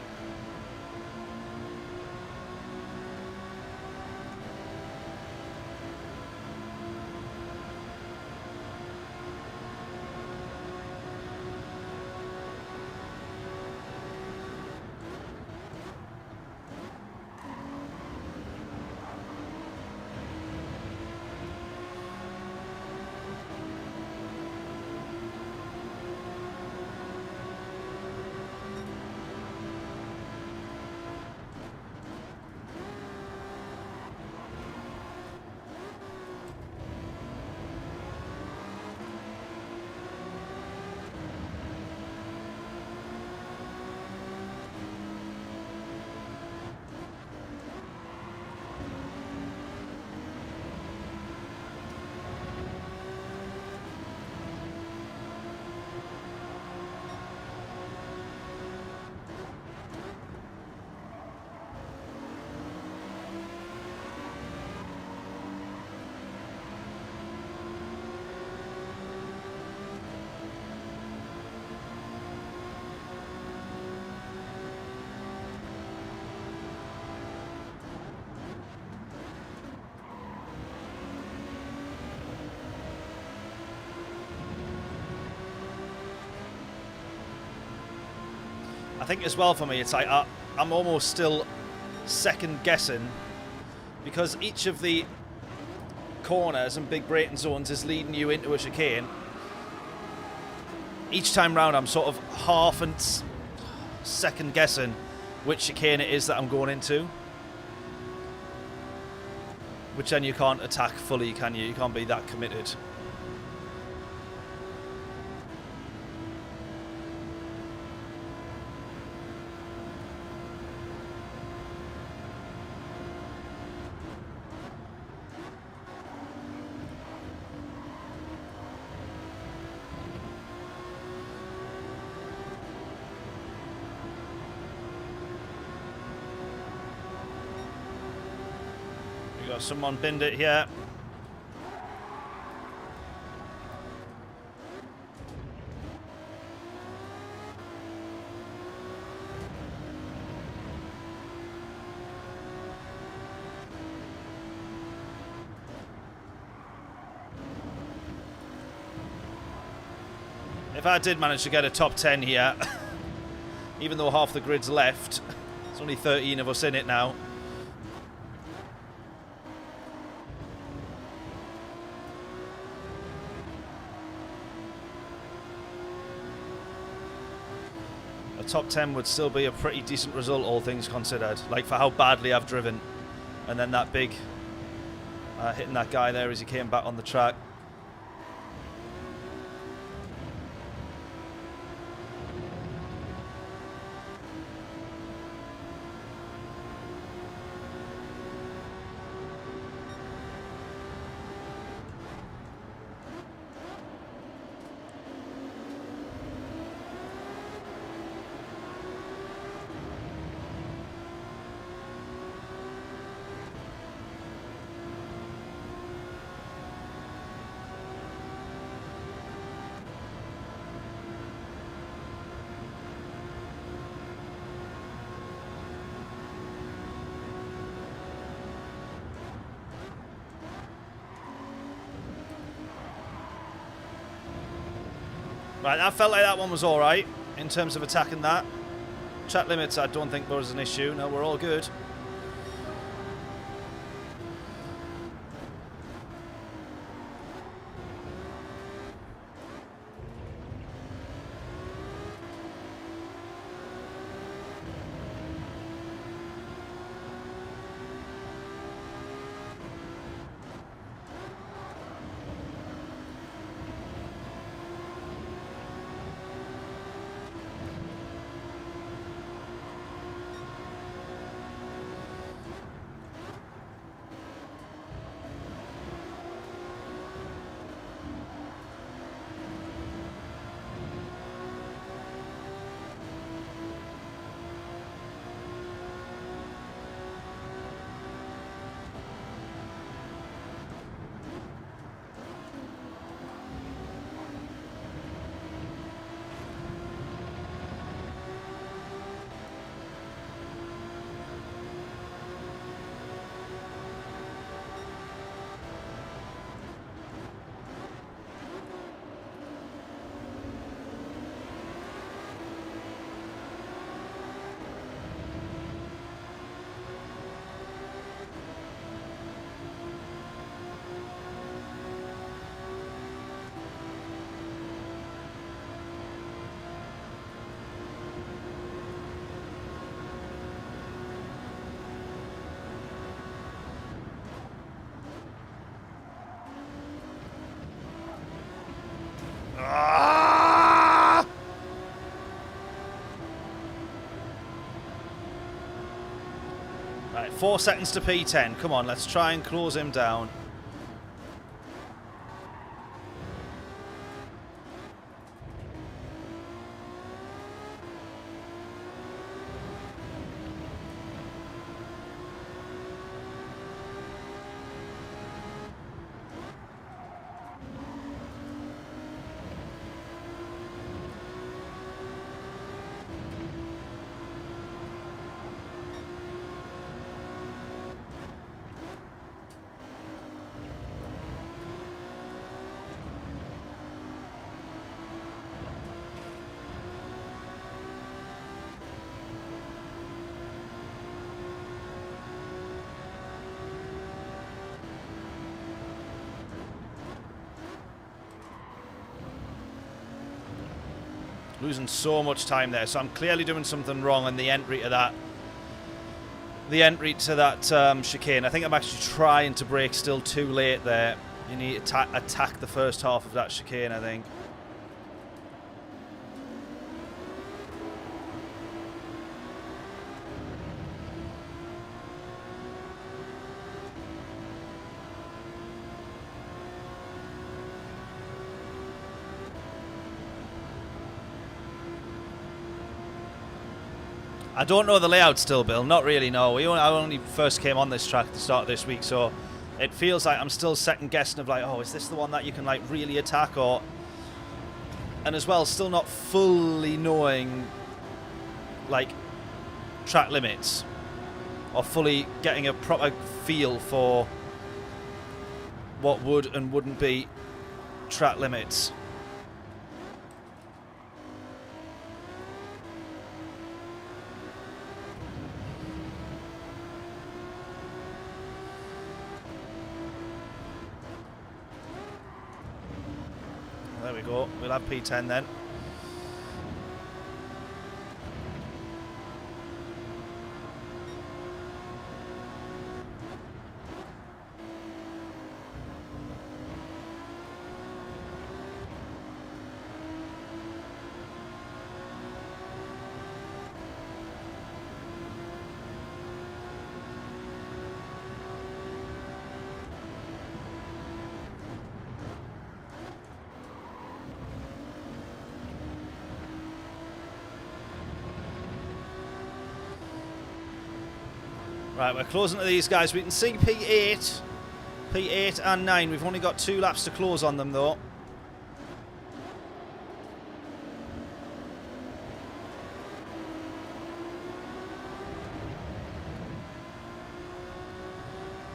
I think as well for me, it's like I'm almost still second guessing because each of the corners and big braking zones is leading you into a chicane. Each time round, I'm sort of half and second guessing which chicane it is that I'm going into. Which then you can't attack fully, can you? You can't be that committed. Got someone binned it here. If I did manage to get a top 10 here, even though half the grid's left, there's only 13 of us in it now. Top 10 would still be a pretty decent result, all things considered, like for how badly I've driven. And then that big hitting that guy there as he came back on the track. Right, that felt like that one was alright in terms of attacking that. Track limits I don't think was an issue. No, we're all good. Ah! Right, 4 seconds to P10. Come on, let's try and close him down. Losing so much time there, so I'm clearly doing something wrong on the entry to that. Chicane. I think I'm actually trying to brake still too late there. You need to attack the first half of that chicane, I think. I don't know the layout still, Bill. Not really, no. I only first came on this track at the start of this week, so it feels like I'm still second guessing of like, oh, is this the one that you can like really attack, or... And as well, still not fully knowing like track limits, or fully getting a proper feel for what would and wouldn't be track limits. There we go. We'll have P10 then. Right, we're closing to these guys. We can see P8 and 9. We've only got 2 laps to close on them, though.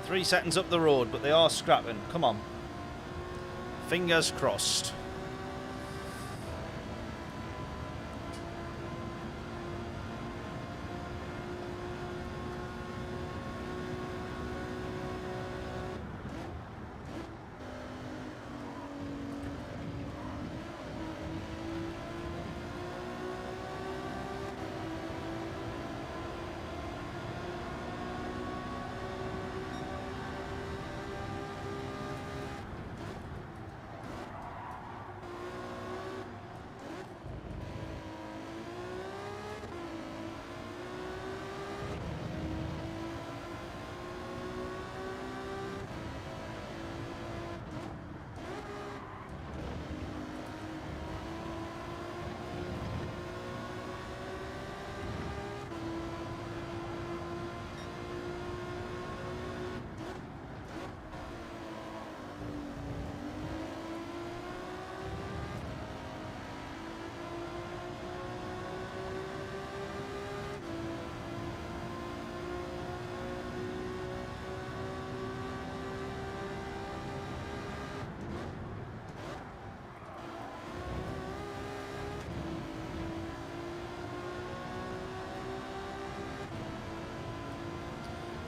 Three seconds up the road, but they are scrapping. Come on. Fingers crossed.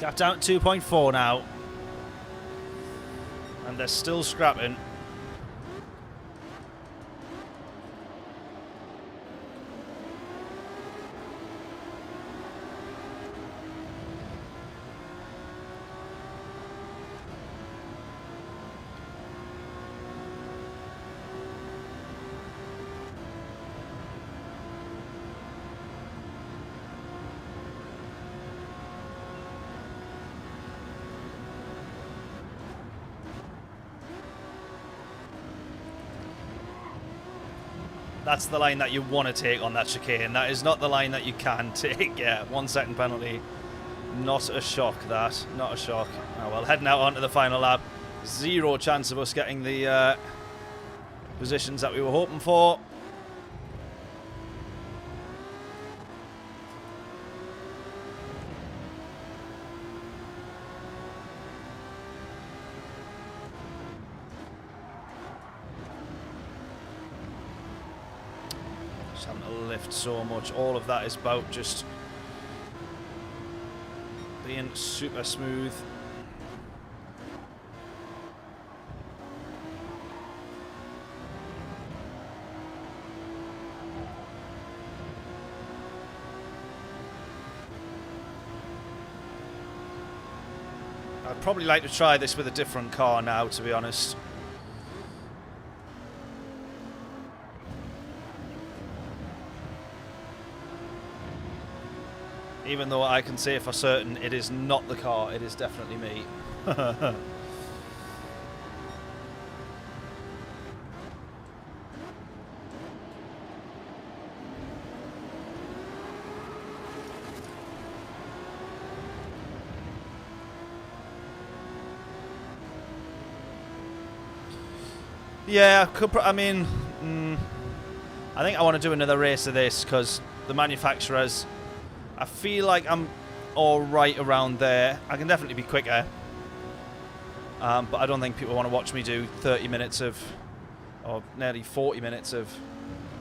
Gap down to 2.4 now. And they're still scrapping. That's the line that you want to take on that chicane. That is not the line that you can take. Yeah, 1 second penalty. Not a shock, that. Not a shock. Oh, well, heading out onto the final lap. Zero chance of us getting the positions that we were hoping for. Having to lift so much. All of that is about just being super smooth. I'd probably like to try this with a different car now, to be honest. Even though I can say for certain it is not the car, it is definitely me. Yeah, I mean, I think I want to do another race of this because the manufacturers, I feel like I'm all right around there. I can definitely be quicker, but I don't think people want to watch me do 30 minutes of, or nearly 40 minutes of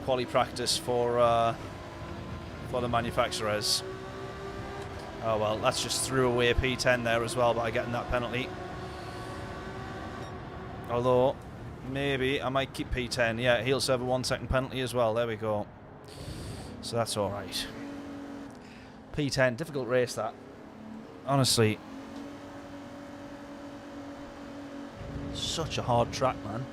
quali practice for the manufacturers. Oh well, that's just threw away a P10 there as well by getting that penalty. Although, maybe I might keep P10. Yeah, he'll serve a 1 second penalty as well. There we go. So that's all right. P10, difficult race that. Honestly. Such a hard track, man.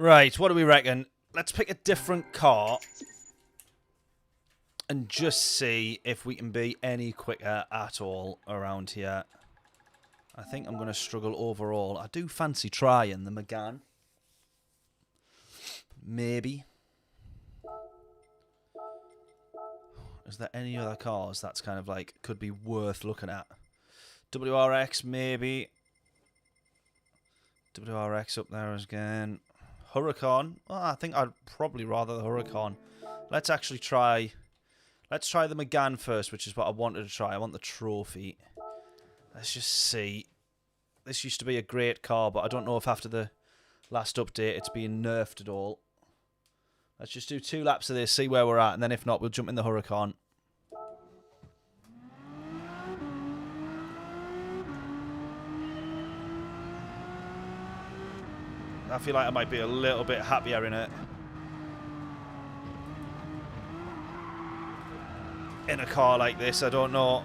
Right, what do we reckon? Let's pick a different car and just see if we can be any quicker at all around here. I think I'm going to struggle overall. I do fancy trying the Megane. Maybe. Is there any other cars that's kind of like could be worth looking at? WRX maybe. WRX up there again. Huracan. Well, I think I'd probably rather the Huracan. Let's actually try. Let's try the Megane first, which is what I wanted to try. I want the trophy. Let's just see. This used to be a great car, but I don't know if after the last update it's being nerfed at all. Let's just do 2 laps of this, see where we're at, and then if not, we'll jump in the Huracan. I feel like I might be a little bit happier in it. In a car like this, I don't know.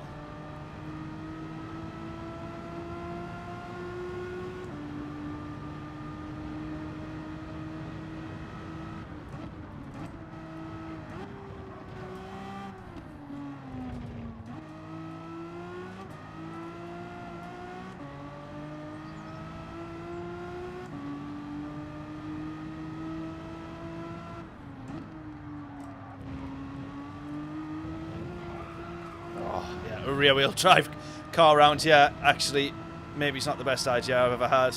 rear-wheel drive car around here. Actually, maybe it's not the best idea I've ever had.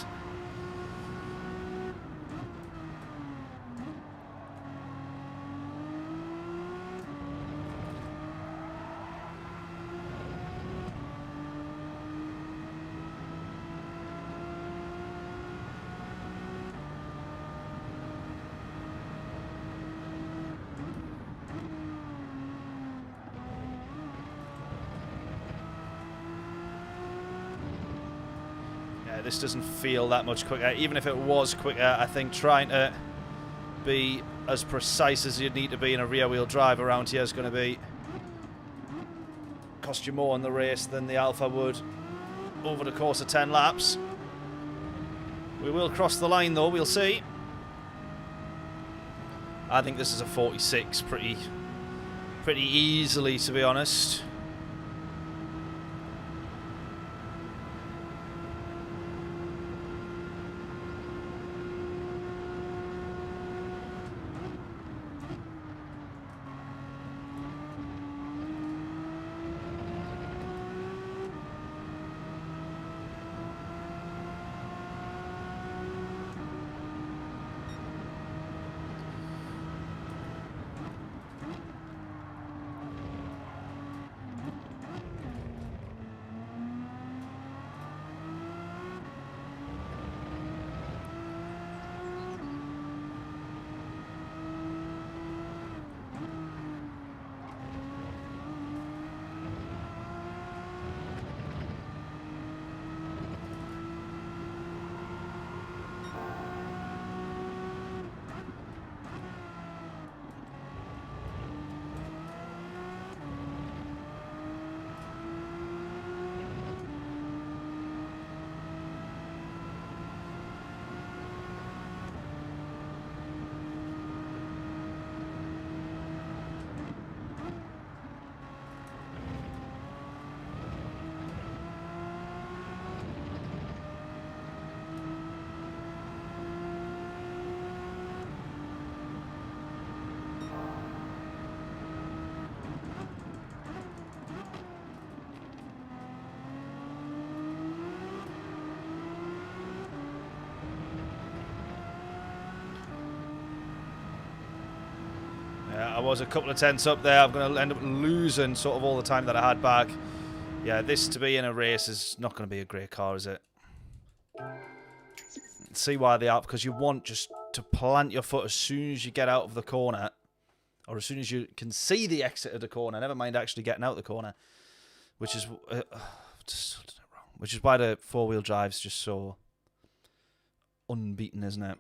This doesn't feel that much quicker. Even if it was quicker, I think trying to be as precise as you'd need to be in a rear-wheel drive around here is going to be cost you more in the race than the Alpha would over the course of 10 laps. We will cross the line though, we'll see. I think this is a 46 pretty easily, to be honest. I was a couple of tenths up there. I'm going to end up losing sort of all the time that I had back. Yeah, this to be in a race is not going to be a great car, is it? See why they are, because you want just to plant your foot as soon as you get out of the corner, or as soon as you can see the exit of the corner, never mind actually getting out the corner, which is why the four-wheel drive's just so unbeaten, isn't it?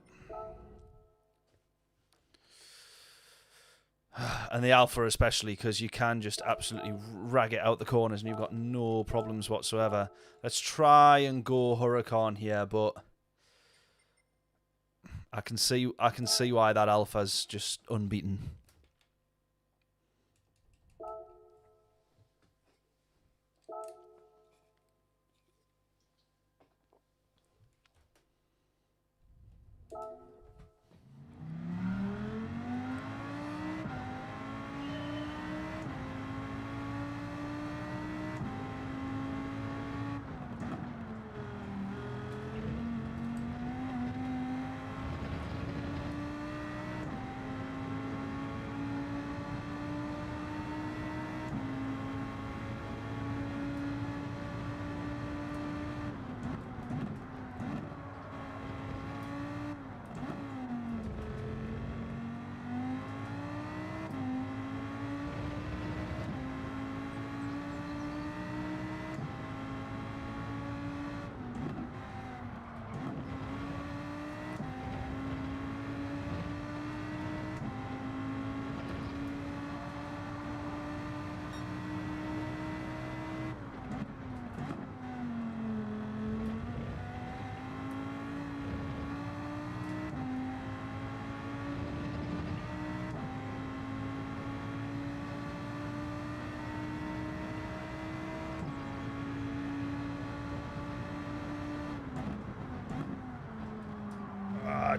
And the Alpha especially, because you can just absolutely rag it out the corners and you've got no problems whatsoever. Let's try and go Huracan here, but I can see why that Alpha's just unbeaten.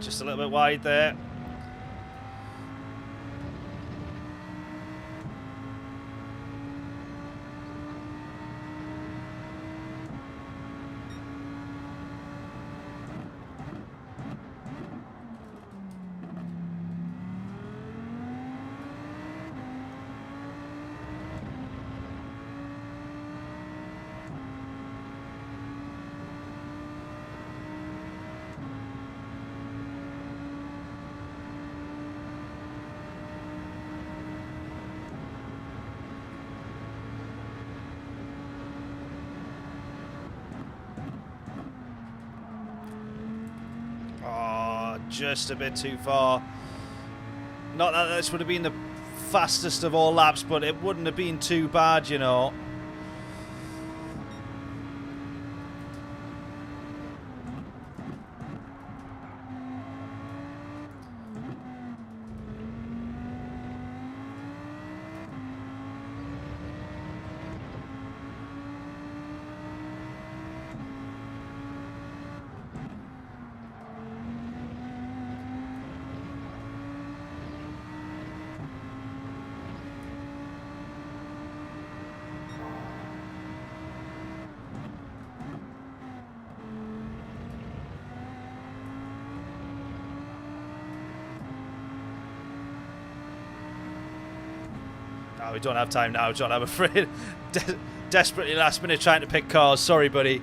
Just a little bit wide there. just a bit too far. Not that this would have been the fastest of all laps, but it wouldn't have been too bad, you know. No, we don't have time now, John, I'm afraid. Desperately last minute trying to pick cars. Sorry, buddy.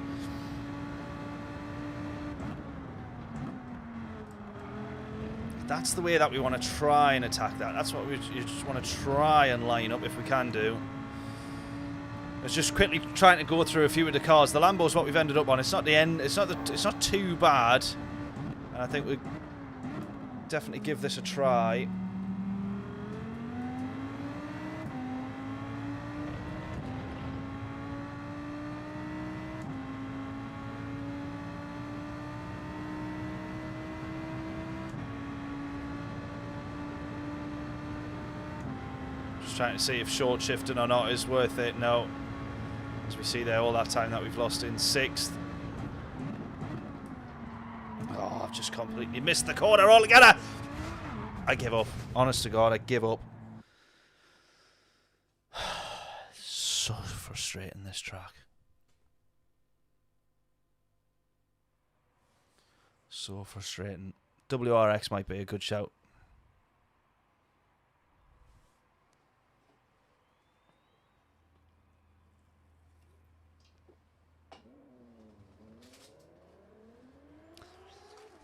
That's the way that we want to try and attack that. That's what you just want to try and line up if we can do. It's just quickly trying to go through a few of the cars. The Lambo's what we've ended up on. It's not the end. It's not too bad. And I think we definitely give this a try. Trying to see if short shifting or not is worth it. No, as we see there, all that time that we've lost in 6th. Oh, I've just completely missed the corner altogether. I give up. Honest to God, I give up. So frustrating, this track. So frustrating. WRX might be a good shout.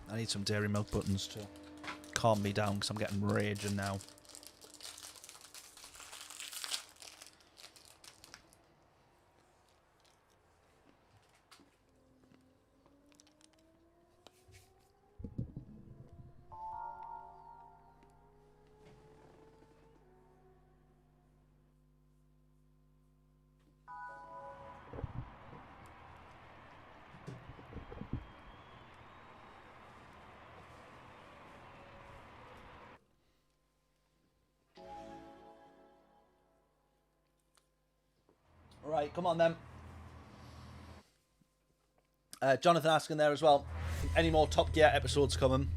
I need some dairy milk buttons to calm me down because I'm getting raging now. Right, come on then. Jonathan asking there as well, any more Top Gear episodes coming?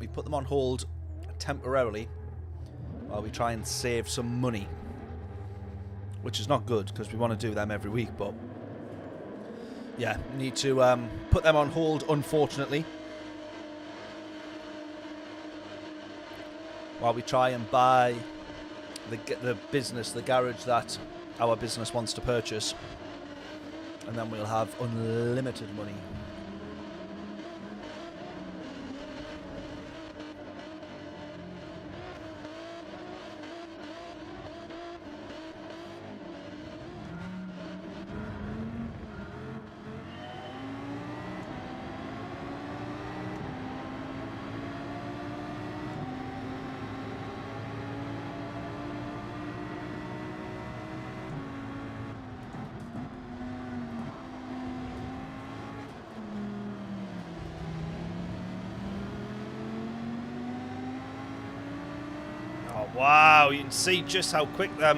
We put them on hold temporarily while we try and save some money, which is not good because we want to do them every week, but yeah, need to put them on hold, unfortunately, while we try and buy the business, the garage that our business wants to purchase, and then we'll have unlimited money. Wow, you can see just how quick the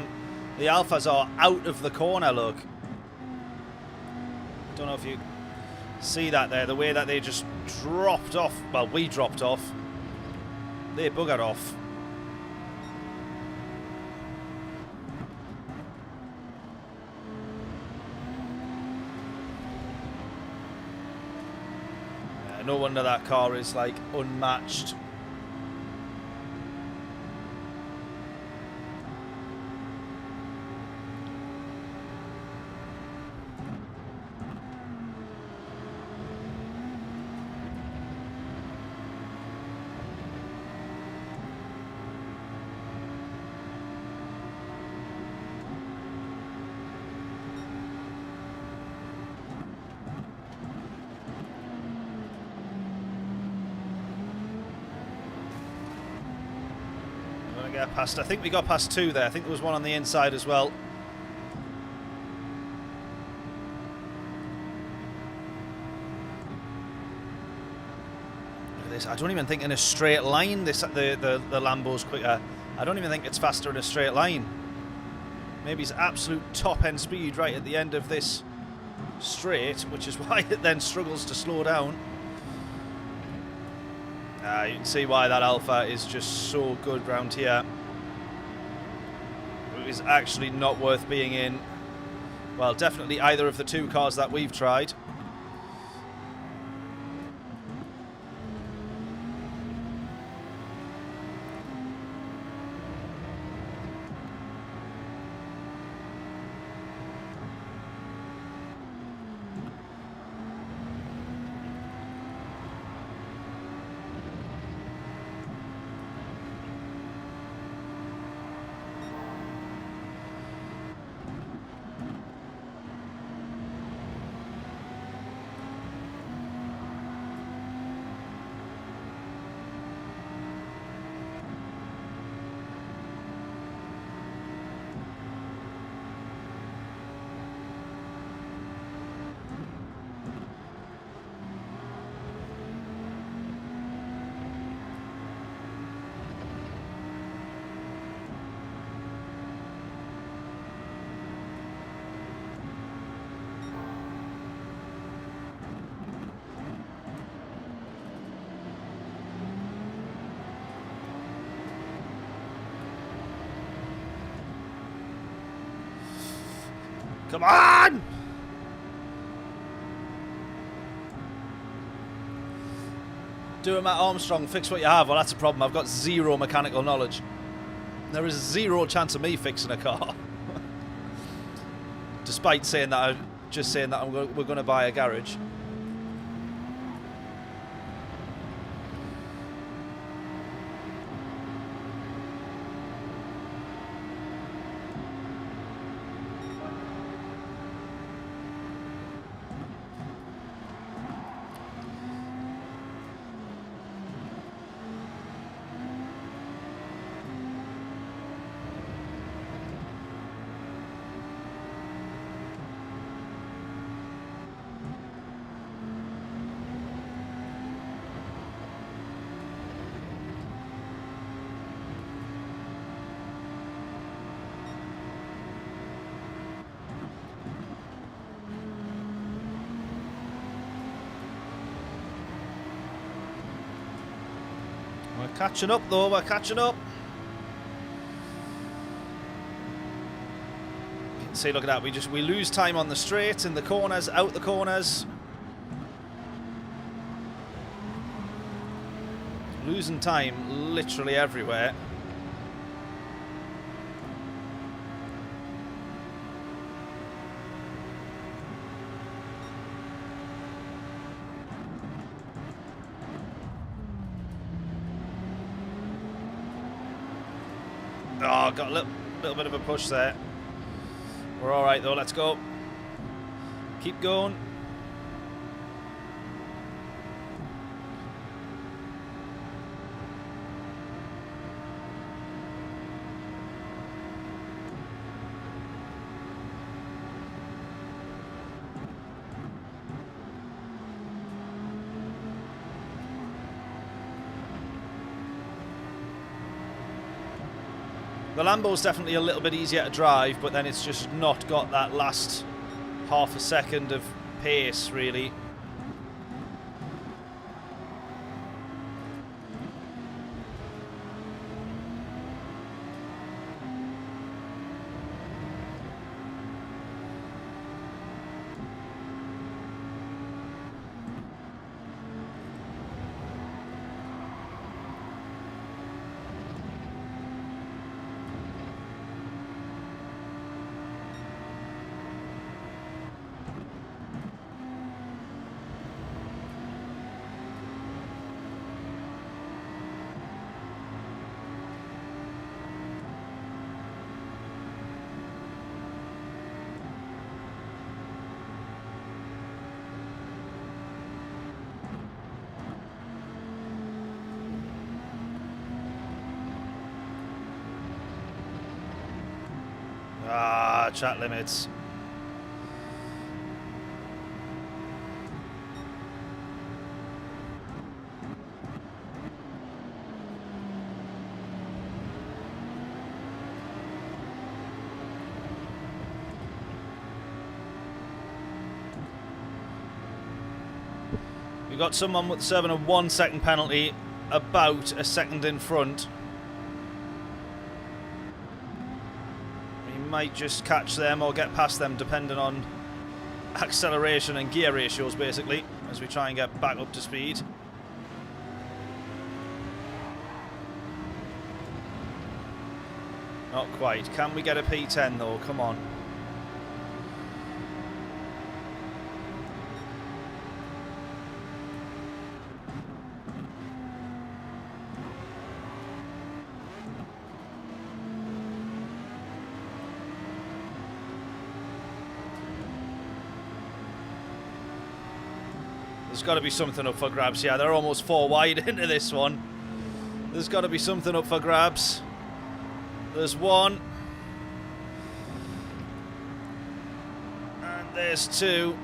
Alphas are out of the corner, look. Don't know if you see that there, the way that they just dropped off. Well, we dropped off. They buggered off. No wonder that car is like unmatched. get past. I think we got past 2 there. I think there was one on the inside as well. Look at this. I don't even think in a straight line the Lambo's quicker. I don't even think it's faster in a straight line. Maybe it's absolute top end speed right at the end of this straight, which is why it then struggles to slow down. You can see why that Alpha is just so good round here. It is actually not worth being in. Well, definitely either of the 2 cars that we've tried. Come on! Do it, Matt Armstrong. Fix what you have. Well, that's a problem. I've got 0 mechanical knowledge. There is 0 chance of me fixing a car. Despite saying that, we're going to buy a garage. We're catching up though, we're catching up. You can see, look at that, we lose time on the straights, in the corners, out the corners. Losing time literally everywhere. Oh, got a little bit of a push there. We're all right though. Let's go. Keep going. The Lambo's definitely a little bit easier to drive, but then it's just not got that last half a second of pace, really. track limits. We've got someone with serving a 1 second penalty, about a second in front. We might just catch them or get past them depending on acceleration and gear ratios basically, as we try and get back up to speed. Not quite. Can we get a P10 though? Come on. There's got to be something up for grabs. Yeah, they're almost 4 wide into this one. There's got to be something up for grabs. There's one. And there's two.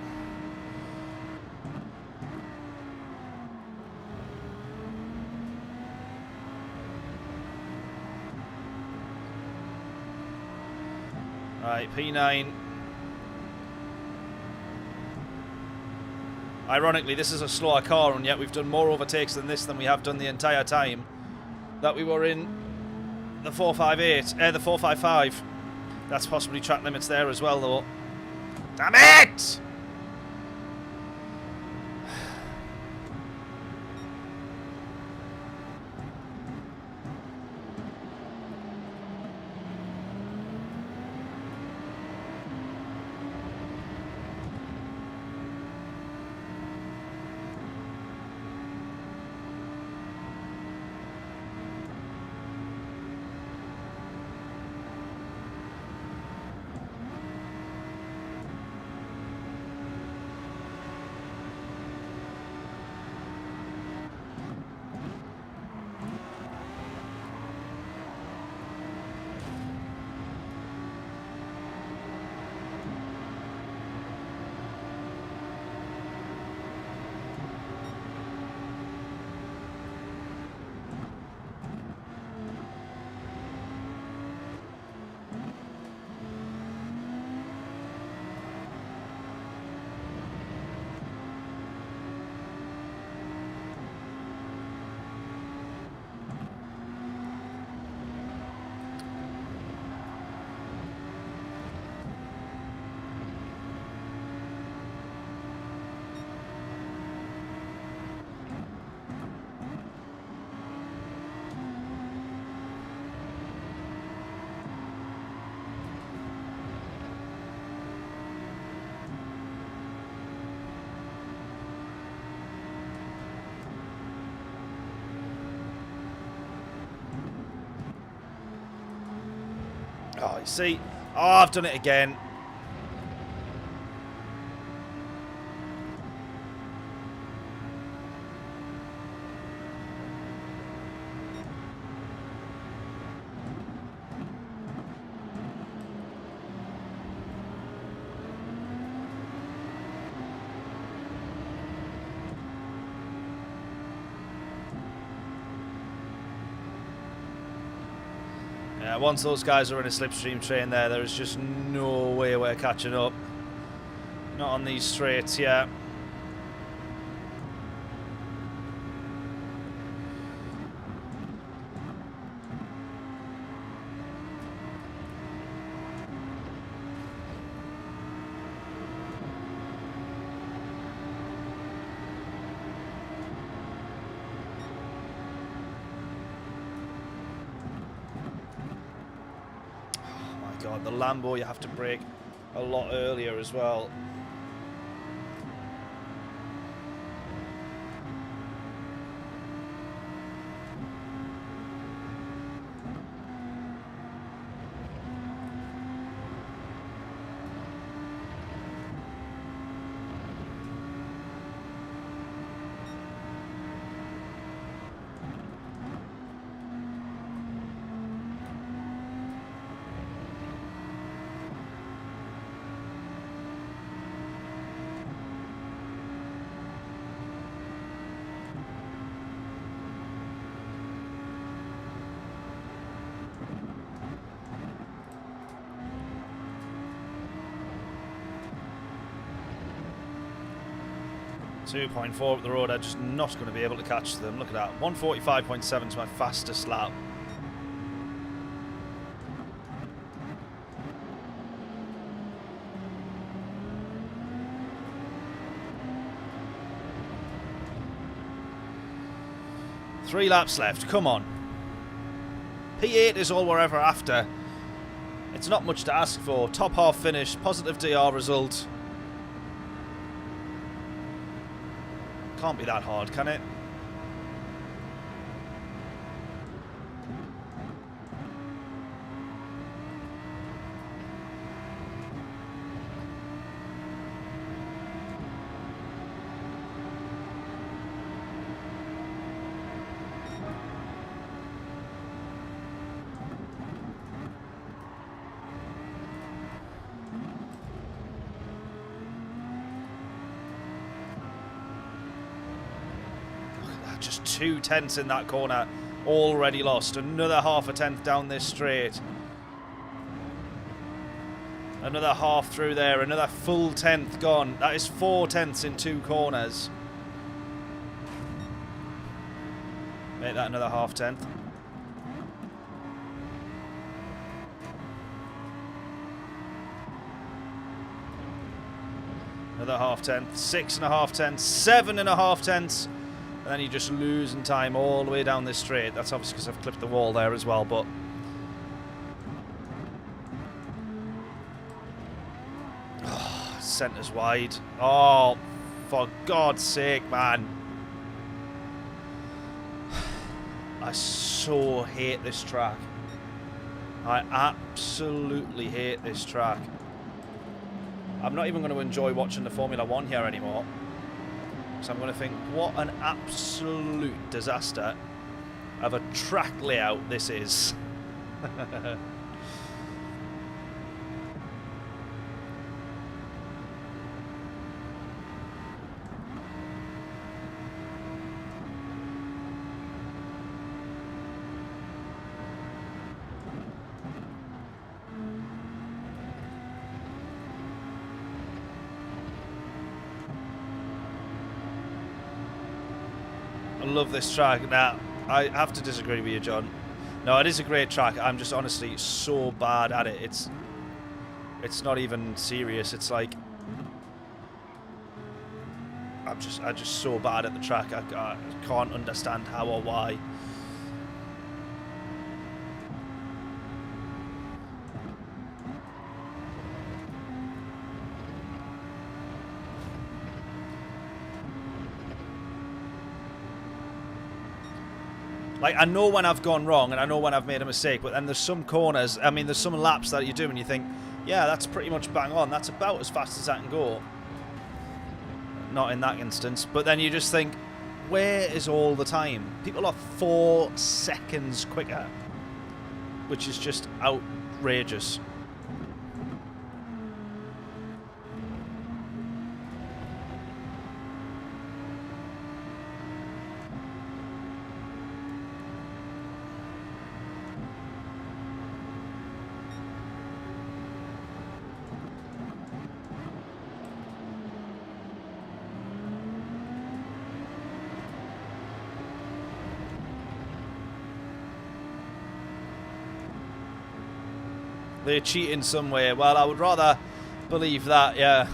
Right, P9. Ironically, this is a slower car, and yet we've done more overtakes than this than we have done the entire time that we were in the 458, the 455. That's possibly track limits there as well, though. Damn it! Oh, you see? Oh, I've done it again. Yeah, once those guys are in a slipstream train there is just no way we're catching up. Not on these straights, yeah. God, the Lambo, you have to brake a lot earlier as well. 2.4 up the road, I'm just not going to be able to catch them. Look at that. 145.7 is my fastest lap. Three laps left. Come on. P8 is all we're ever after. It's not much to ask for. Top half finish, positive DR result. Can't be that hard, can it? Just 0.2 in that corner, already lost. Another half a tenth down this straight. Another half through there, another full tenth gone. That is 4 tenths in 2 corners. Make that another half tenth. Another half tenth, 6.5 tenths, 7.5 tenths. And then you're just losing time all the way down this straight. That's obviously because I've clipped the wall there as well, but... Oh, centre's wide. Oh, for God's sake, man. I so hate this track. I absolutely hate this track. I'm not even going to enjoy watching the Formula 1 here anymore. So I'm going to think, what an absolute disaster of a track layout this is. I love this track. Now, I have to disagree with you, John. No, it is a great track. I'm just honestly so bad at it. It's not even serious. It's like I'm just so bad at the track. I can't understand how or why. Like, I know when I've gone wrong and I know when I've made a mistake, but then there's some corners, I mean, there's some laps that you do and you think, yeah, that's pretty much bang on. That's about as fast as I can go. Not in that instance. But then you just think, where is all the time? People are 4 seconds quicker, which is just outrageous. They're cheating somewhere. Well, I would rather believe that, yeah.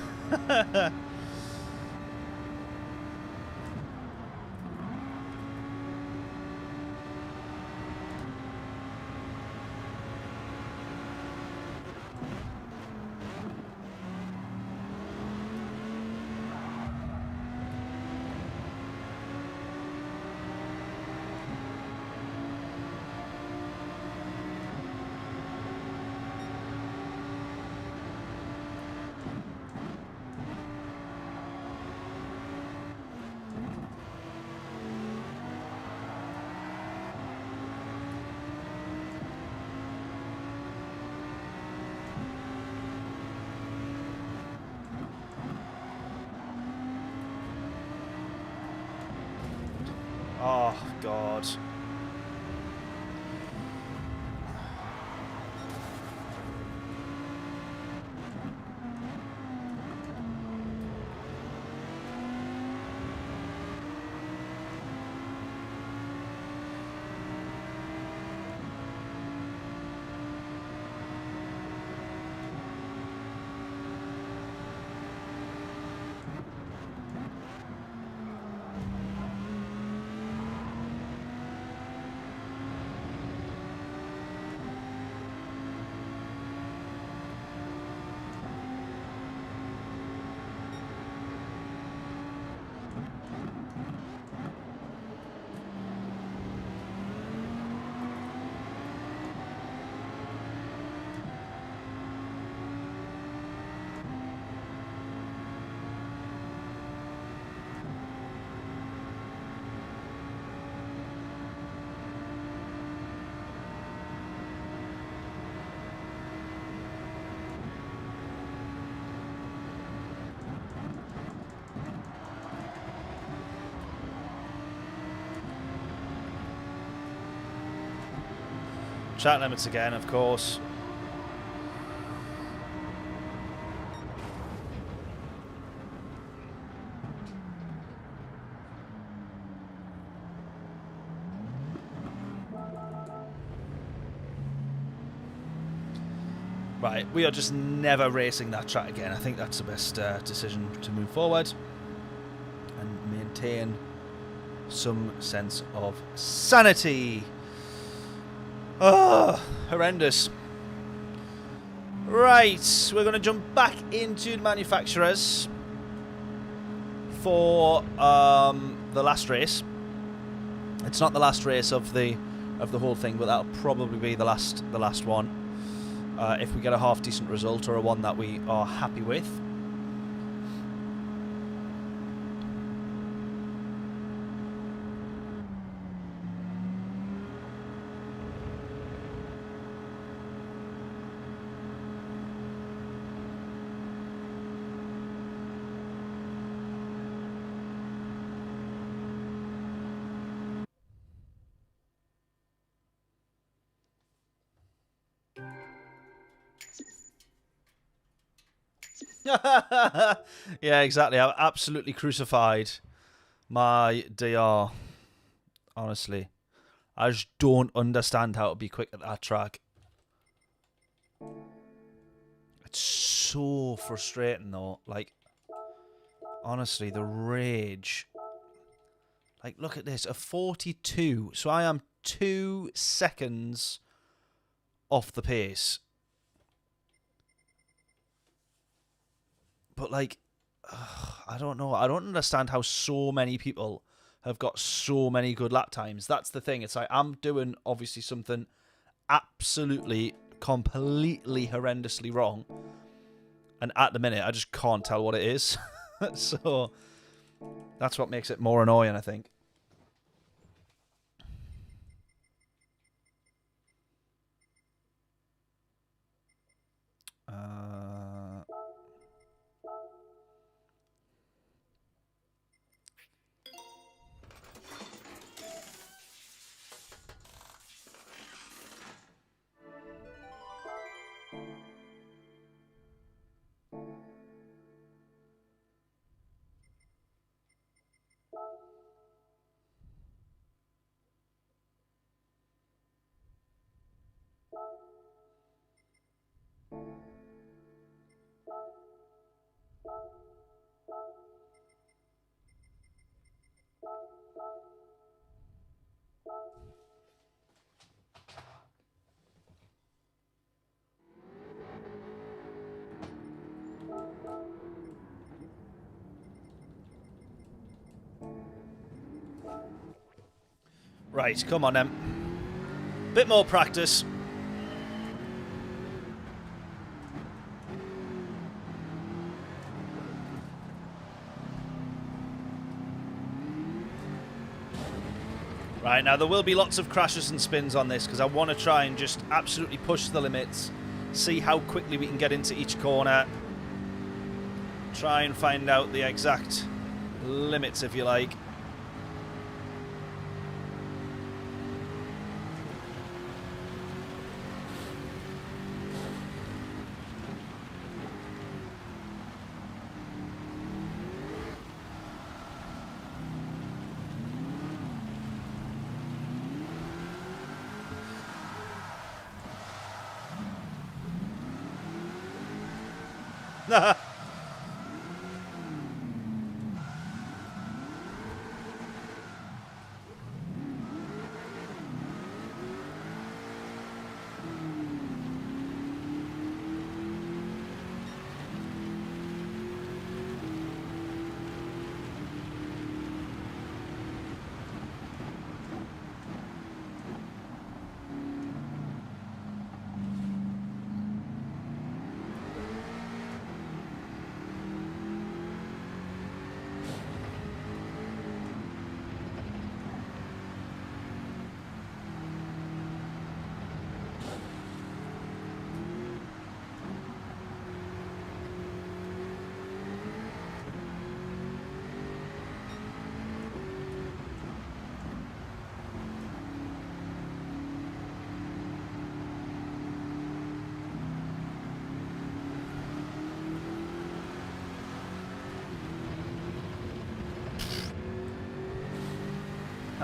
Oh, God. Track limits again, of course. Right, we are just never racing that track again. I think that's the best decision to move forward and maintain some sense of sanity. Oh, horrendous. Right, we're going to jump back into the manufacturers for the last race. It's not the last race of the whole thing, but that'll probably be the last one. If we get a half decent result or a one that we are happy with. Yeah, exactly. I've absolutely crucified my DR. Honestly. I just don't understand how to be quick at that track. It's so frustrating though. Like, honestly, the rage. Like, look at this. A 42. So I am 2 seconds off the pace. But, like, I don't know. I don't understand how so many people have got so many good lap times. That's the thing. It's like I'm doing, obviously, something absolutely, completely horrendously wrong. And at the minute, I just can't tell what it is. So, that's what makes it more annoying, I think. Right, come on then. Bit more practice. Right, now there will be lots of crashes and spins on this because I want to try and just absolutely push the limits. See how quickly we can get into each corner. Try and find out the exact limits, if you like.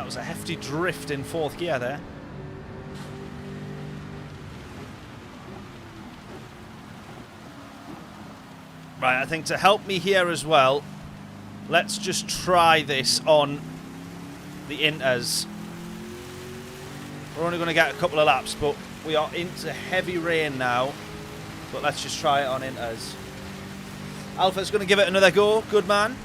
was a hefty drift in 4th gear there. Right, I think to help me here as well, let's just try this on the inters. We're only going to get a couple of laps, but we are into heavy rain now. But let's just try it on inters. Alpha's going to give it another go. Good man.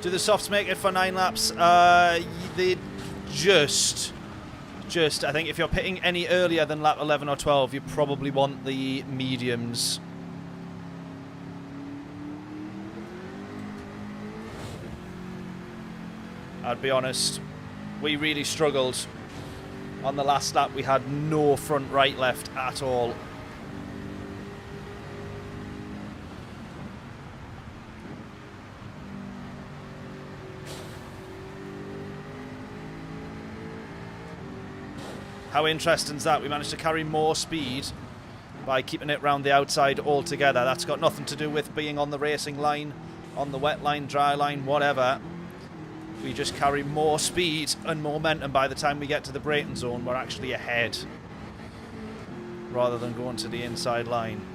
Do the softs make it for 9 laps? They just, I think if you're pitting any earlier than lap 11 or 12, you probably want the mediums. I'd be honest, we really struggled. On the last lap, we had no front right left at all. How interesting is that? We managed to carry more speed by keeping it round the outside altogether. That's got nothing to do with being on the racing line, on the wet line, dry line, whatever. We just carry more speed and momentum. By the time we get to the braking zone, we're actually ahead rather than going to the inside line.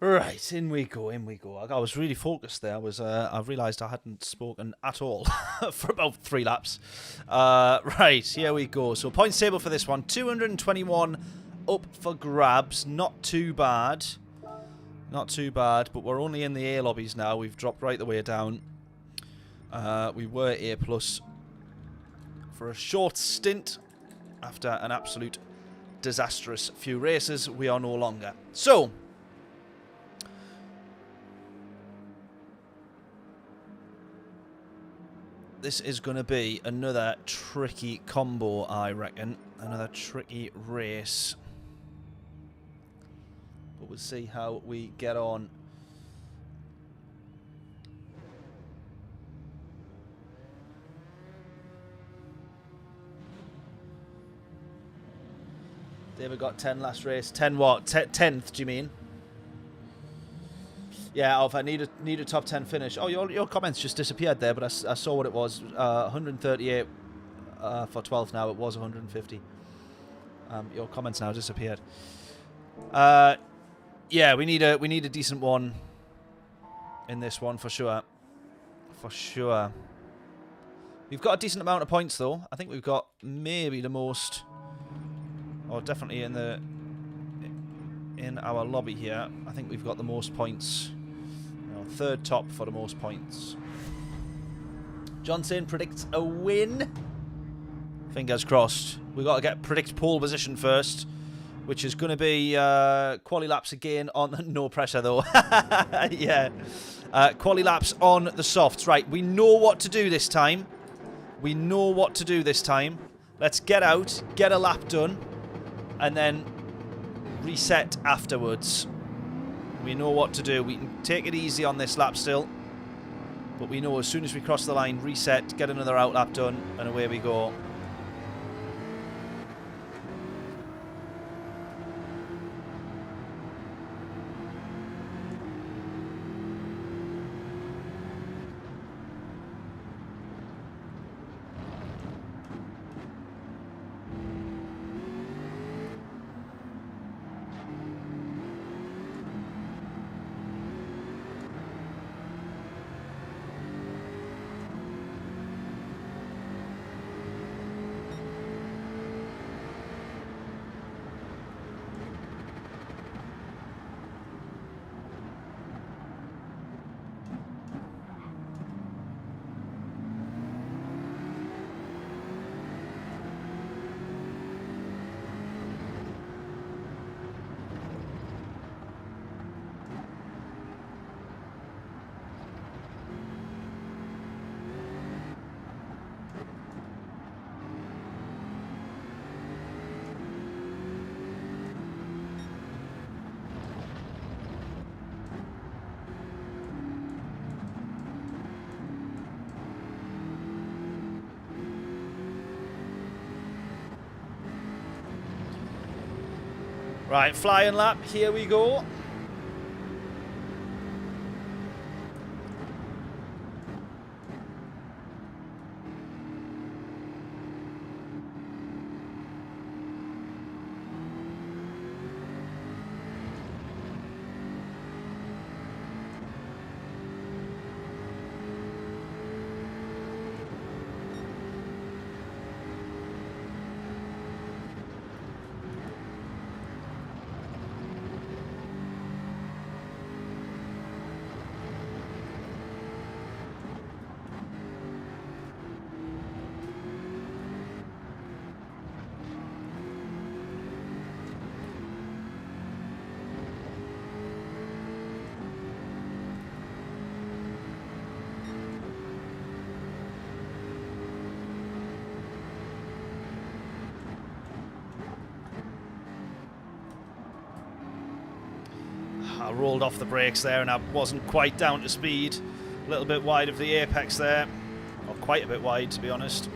Right, in we go, in we go. I was really focused there. I realised I hadn't spoken at all for about 3 laps. Right, here we go. So points table for this one, 221 up for grabs. Not too bad. Not too bad, but we're only in the A lobbies now. We've dropped right the way down. We were A+ for a short stint. After an absolute disastrous few races, we are no longer. So, this is going to be another tricky combo, I reckon. Another tricky race. But we'll see how we get on. David got 10 last race. 10 what? 10th, do you mean? Yeah, I need a top 10 finish. Oh, your comments just disappeared there, but I saw what it was. 138 for 12th now. It was 150. Your comments now disappeared. Yeah, we need a decent one in this one for sure. For sure. We've got a decent amount of points though. I think we've got maybe the most, or definitely in our lobby here. I think we've got the most points. Third top for the most points. Johnson predicts a win. Fingers crossed. We've got to predict pole position first, which is going to be quali laps again on no pressure though. Yeah, quali laps on the softs. Right, we know what to do this time. We know what to do this time. Let's get out, get a lap done, and then reset afterwards. We know what to do. We can take it easy on this lap still, but we know as soon as we cross the line, reset, get another out lap done, and away we go. Right, flying lap, here we go. I rolled off the brakes there and I wasn't quite down to speed. A little bit wide of the apex there. Or quite a bit wide, to be honest.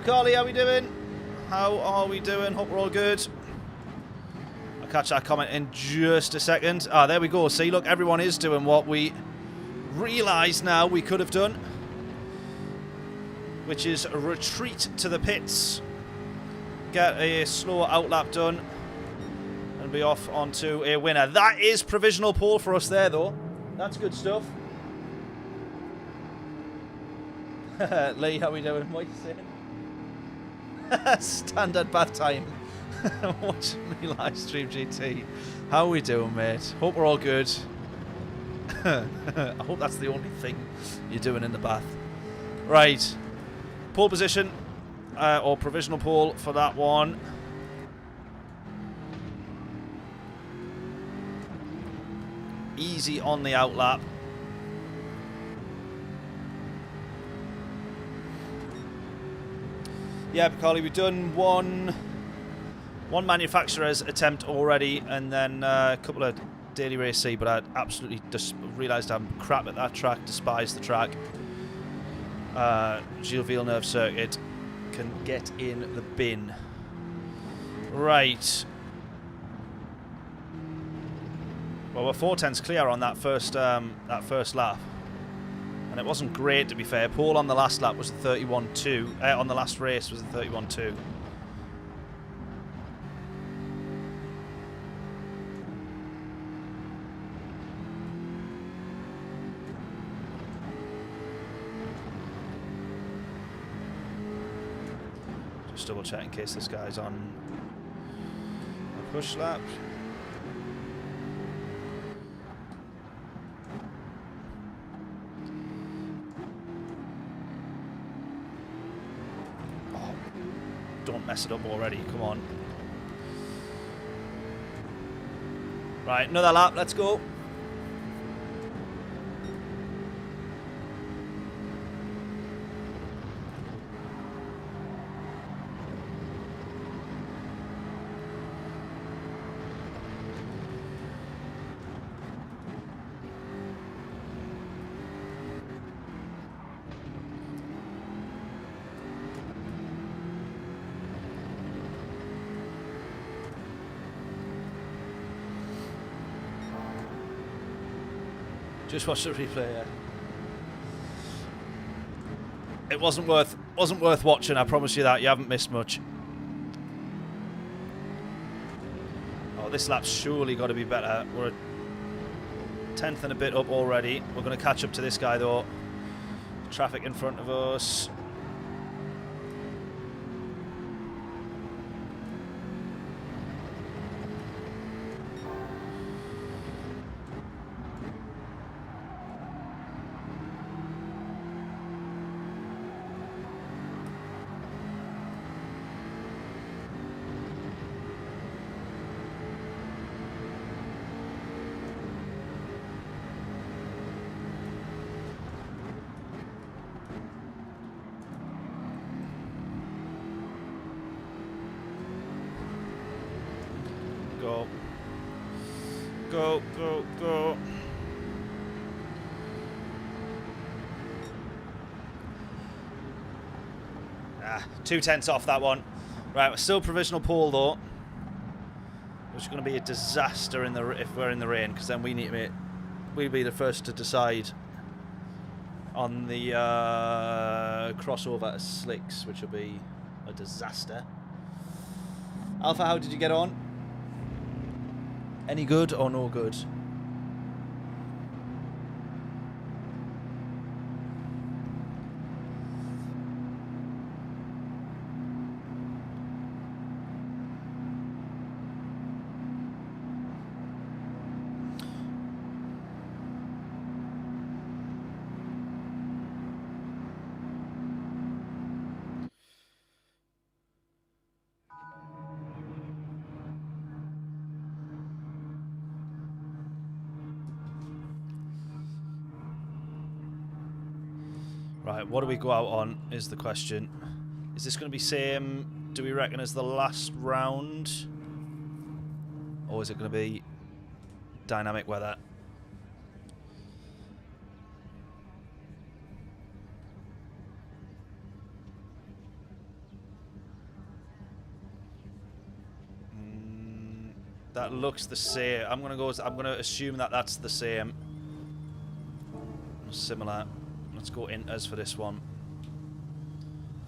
Carly, how we doing? How are we doing? Hope we're all good. I'll catch that comment in just a second. Ah, there we go. See, look, everyone is doing what we realise now we could have done, which is a retreat to the pits, get a slow outlap done, and be off onto a winner. That is provisional pole for us there, though. That's good stuff. Lee, how we doing? What are you saying? Standard bath time. Watching me live stream, GT. How are we doing, mate? Hope we're all good. I hope that's the only thing you're doing in the bath. Right. Pole position, or provisional pole for that one. Easy on the outlap. Yeah, Carly, we've done one manufacturer's attempt already, and then a couple of daily race C, but I absolutely just realised I'm crap at that track, despise the track. Gilles Villeneuve circuit can get in the bin. Right. Well, we're 4/10s clear on that first lap. And it wasn't great, to be fair. Pole on the last lap was a 31.2. On the last race was a 31.2. Just double check in case this guy's on a push lap. Don't mess it up already, come on. Right, another lap, let's go. Just watch the replay, yeah. It wasn't worth watching, I promise you that. You haven't missed much. Oh, this lap's surely got to be better. We're a 10th and a bit up already. We're going to catch up to this guy, though. Traffic in front of us. Go. Go, go, go. Ah, 2/10 off that one. Right, we're still provisional pole though. Which is going to be a disaster in the if we're in the rain, because then we'll be the first to decide on the crossover to slicks, which will be a disaster. Alpha, how did you get on? Any good or no good? Right, what do we go out on is the question. Is this going to be same, do we reckon, as the last round? Or is it going to be dynamic weather? That looks the same. I'm gonna assume that that's the same. Similar. Let's go inters for this one.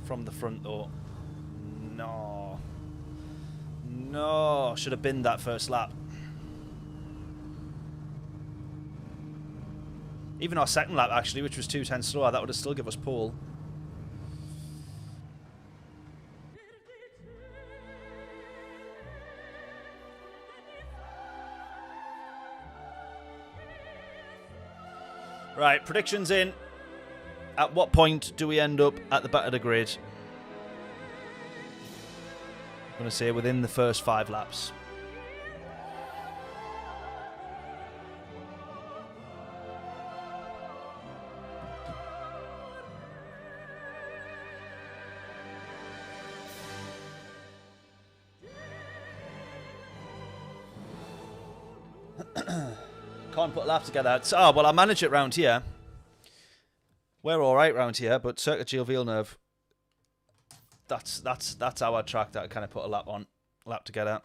From the front though. No. No. Should have been that first lap. Even our second lap actually, which was 2 tenths slower, that would have still given us pole. Right, predictions in. At what point do we end up at the back of the grid? I'm going to say within the first 5 laps. Can't put a lap together. Oh, well, I manage it round here. We're all right round here, but Circuit Gilles Villeneuve, that's our track that I kind of put a lap together.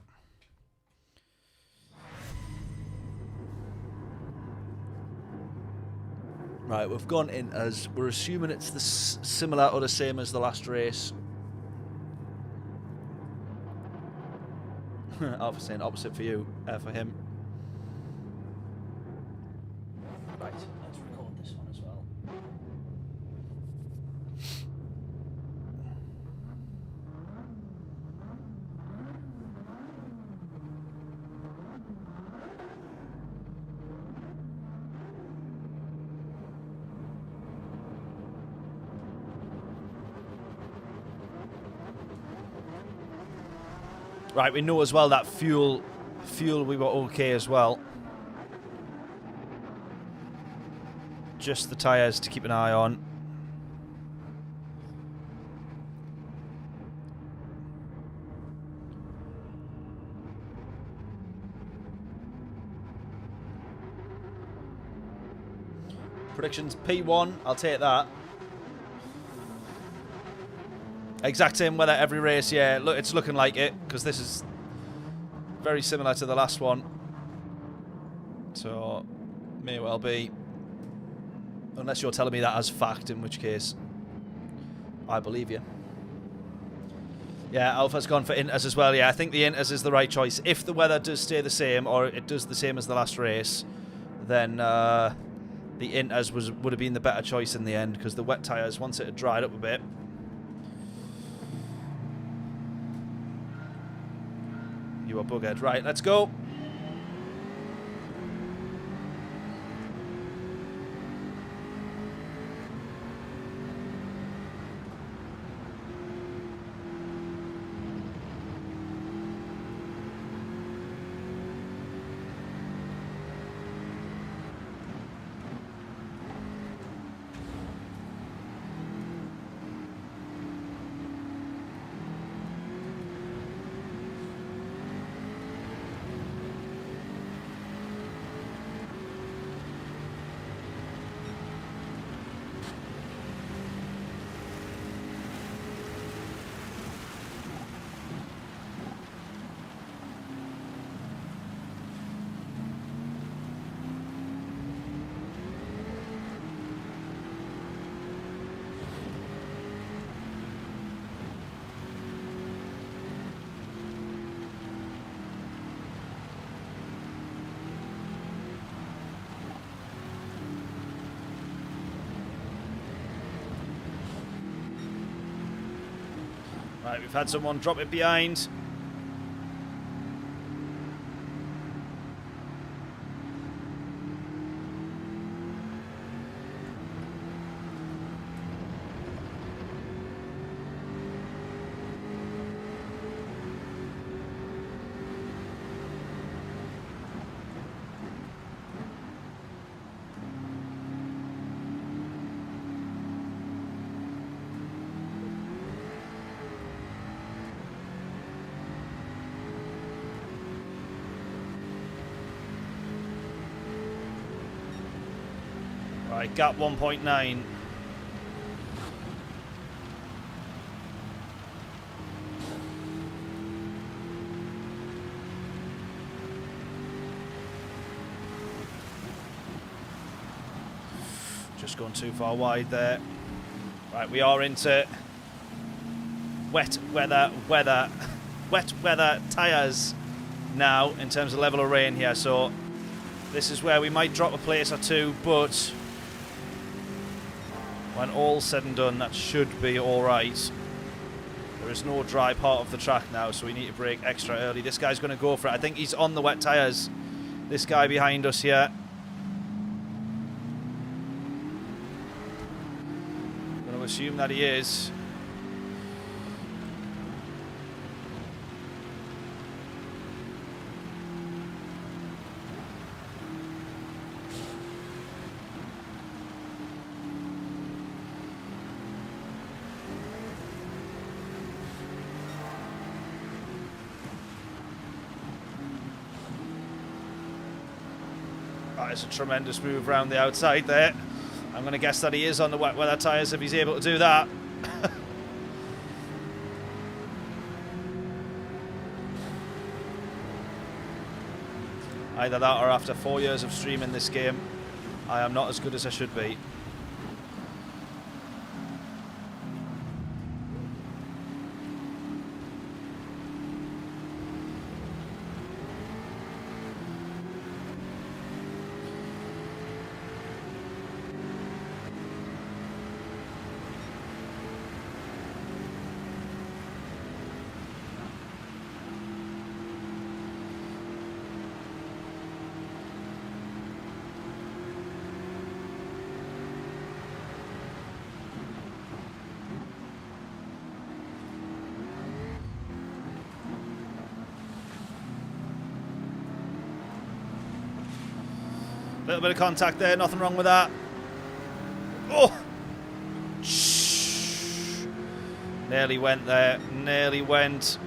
Right, we've gone in as we're assuming it's the similar or the same as the last race. I was saying opposite for you, for him. Right, let's record this one as well. Right, we know as well that fuel we were okay as well. Just the tyres to keep an eye on. Predictions P1, I'll take that. Exact same weather every race, yeah. Look, it's looking like it because this is very similar to the last one. So, may well be. Unless you're telling me that as fact, in which case I believe you. Yeah, Alpha's gone for inters as well. Yeah, I think the inters is the right choice. If the weather does stay the same, or it does the same as the last race, then the inters would have been the better choice in the end, because the wet tyres, once it had dried up a bit, you were buggered. Right, let's go. Right, we've had someone drop it behind. Right, gap 1.9. Just gone too far wide there. Right, we are into wet weather tyres now in terms of level of rain here. So this is where we might drop a place or two, but when all's said and done, that should be alright. There is no dry part of the track now, so we need to brake extra early. This guy's going to go for it. I think he's on the wet tyres. This guy behind us here. I'm going to assume that he is. That is a tremendous move around the outside there. I'm going to guess that he is on the wet weather tyres if he's able to do that. Either that or after 4 years of streaming this game, I am not as good as I should be. Little bit of contact there, nothing wrong with that. Oh! Shh. Nearly went there, nearly went.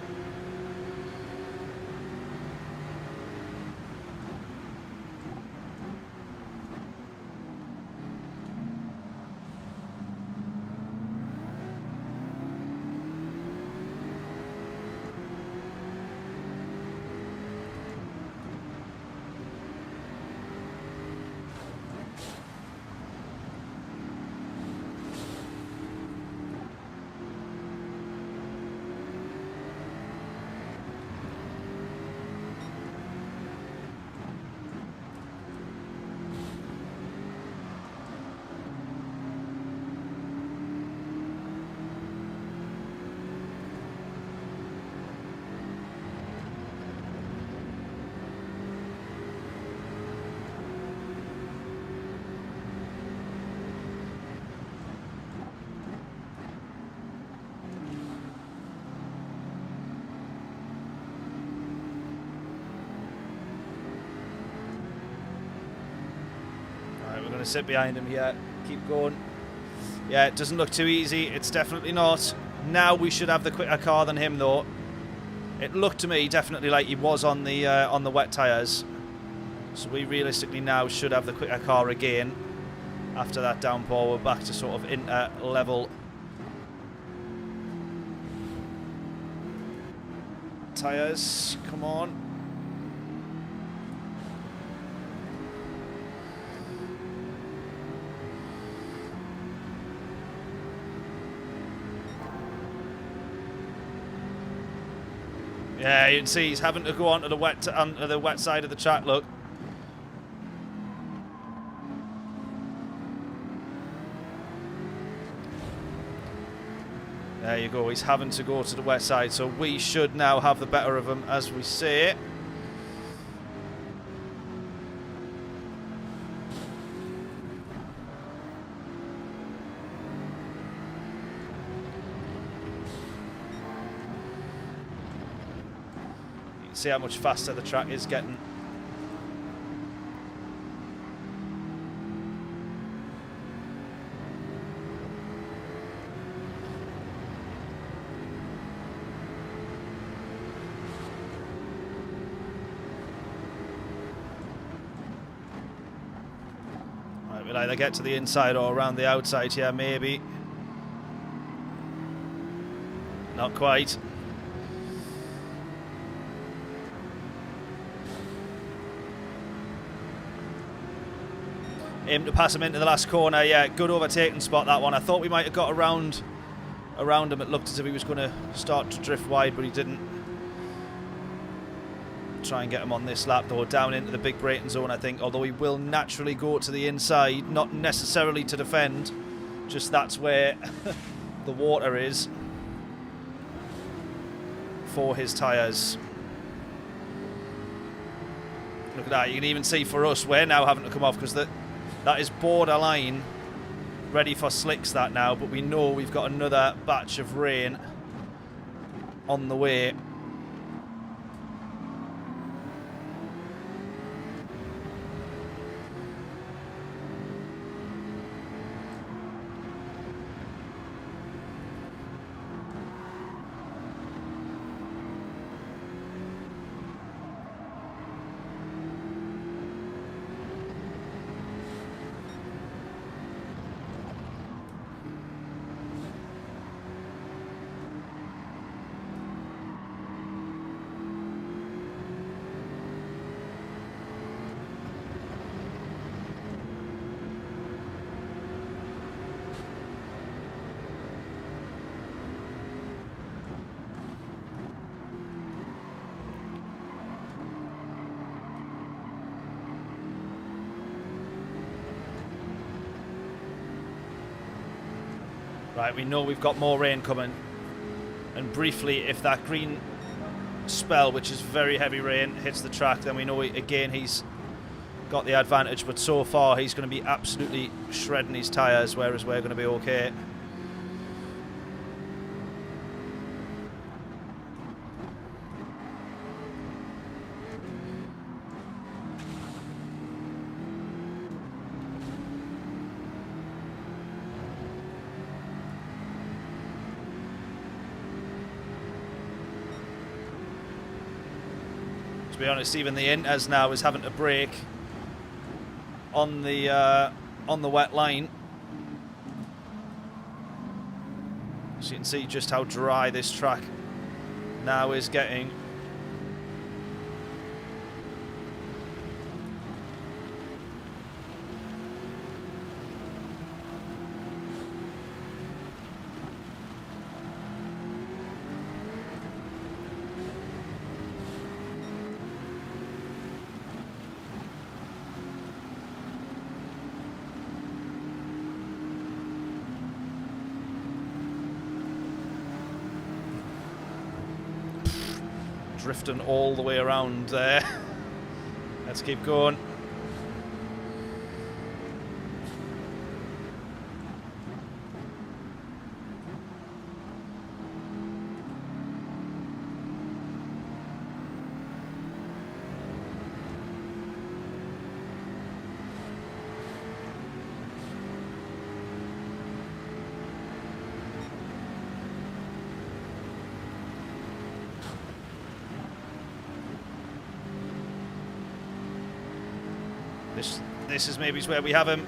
Going to sit behind him here, keep going. Yeah, it doesn't look too easy. It's definitely not. Now we should have the quicker car than him, though. It looked to me definitely like he was on the wet tyres. So we realistically now should have the quicker car again. After that downpour, we're back to sort of inter-level tyres. Come on. Yeah, you can see he's having to go onto the wet side of the track. Look. There you go. He's having to go to the wet side, so we should now have the better of him, as we say. See how much faster the track is getting. Right, we'll either get to the inside or around the outside here, maybe. Not quite. Aim to pass him into the last corner. Yeah, good overtaking spot, that one. I thought we might have got around him. It looked as if he was going to start to drift wide, but he didn't. Try and get him on this lap, though, down into the big braking zone, I think. Although he will naturally go to the inside, not necessarily to defend. Just that's where the water is for his tyres. Look at that. You can even see for us, we're now having to come off because that is borderline ready for slicks, that now. But we know we've got another batch of rain on the way. Right, we know we've got more rain coming. And briefly, if that green spell, which is very heavy rain, hits the track, then we know, again, he's got the advantage. But so far, he's going to be absolutely shredding his tyres, whereas we're going to be okay. To be honest, even the Inters now is having to brake on the wet line. So you can see just how dry this track now is getting. Drifting all the way around there. Let's keep going. This is maybe where we have him.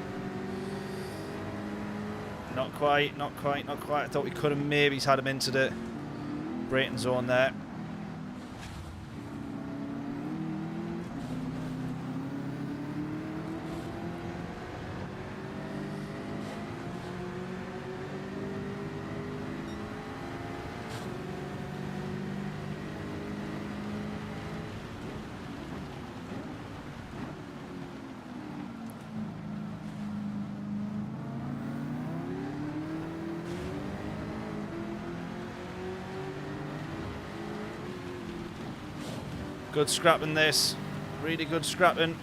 Not quite, not quite, not quite. I thought we could have maybe had him into the braking zone there. Good scrapping this, really good scrapping.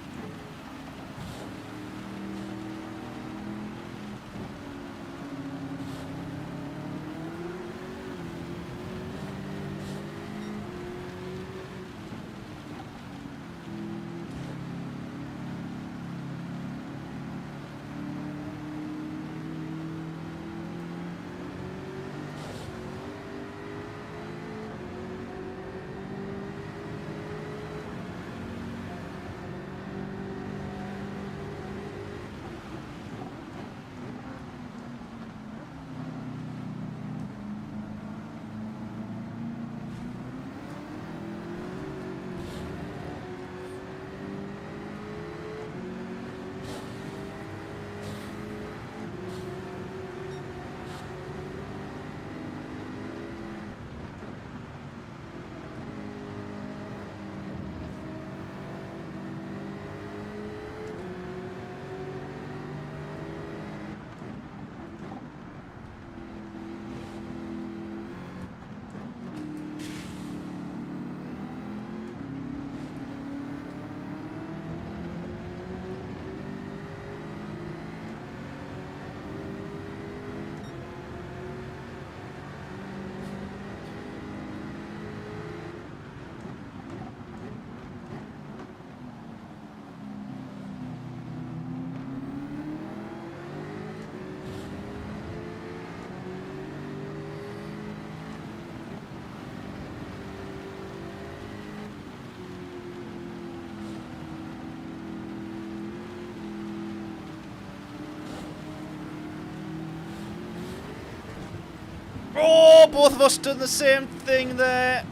both of us done the same thing there.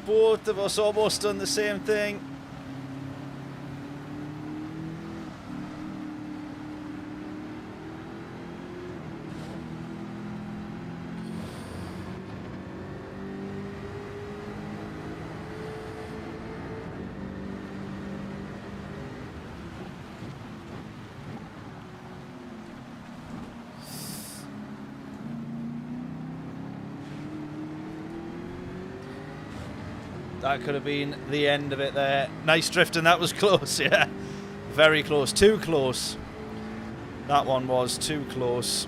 Both of us almost done the same thing. That could have been the end of it there. Nice drifting, that was close, yeah. Very close, too close. That one was too close.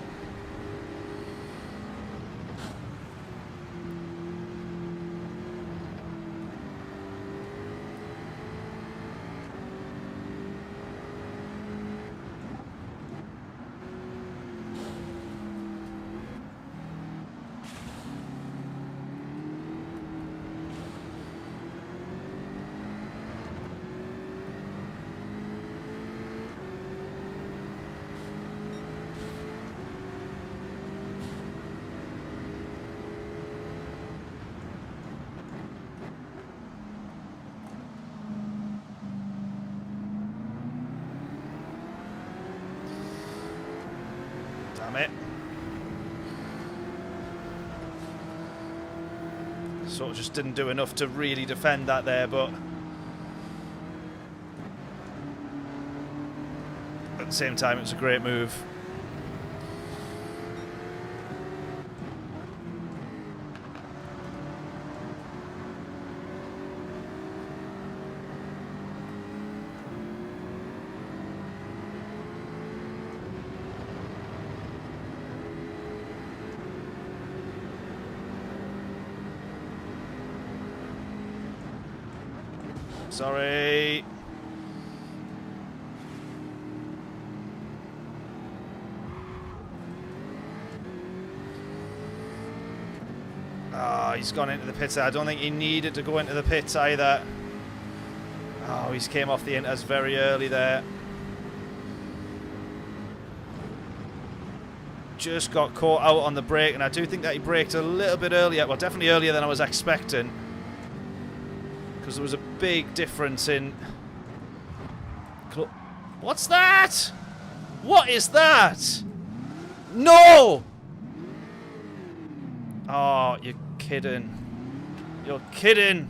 Damn it. Sort of just didn't do enough to really defend that there, but at the same time it was a great move. Sorry. Oh, he's gone into the pits. I don't think he needed to go into the pits either. Oh, he's came off the inters very early there. Just got caught out on the brake, and I do think that he braked a little bit earlier. Well, definitely earlier than I was expecting. Because there was a big difference in... What's that? What is that? No! Oh, you're kidding. You're kidding.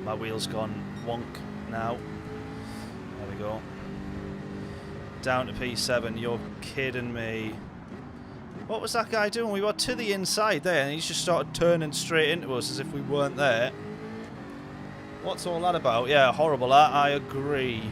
My wheel's gone wonk now. There we go. Down to P7. You're kidding me. What was that guy doing? We were to the inside there and he just started turning straight into us as if we weren't there. What's all that about? Yeah, horrible that. I agree.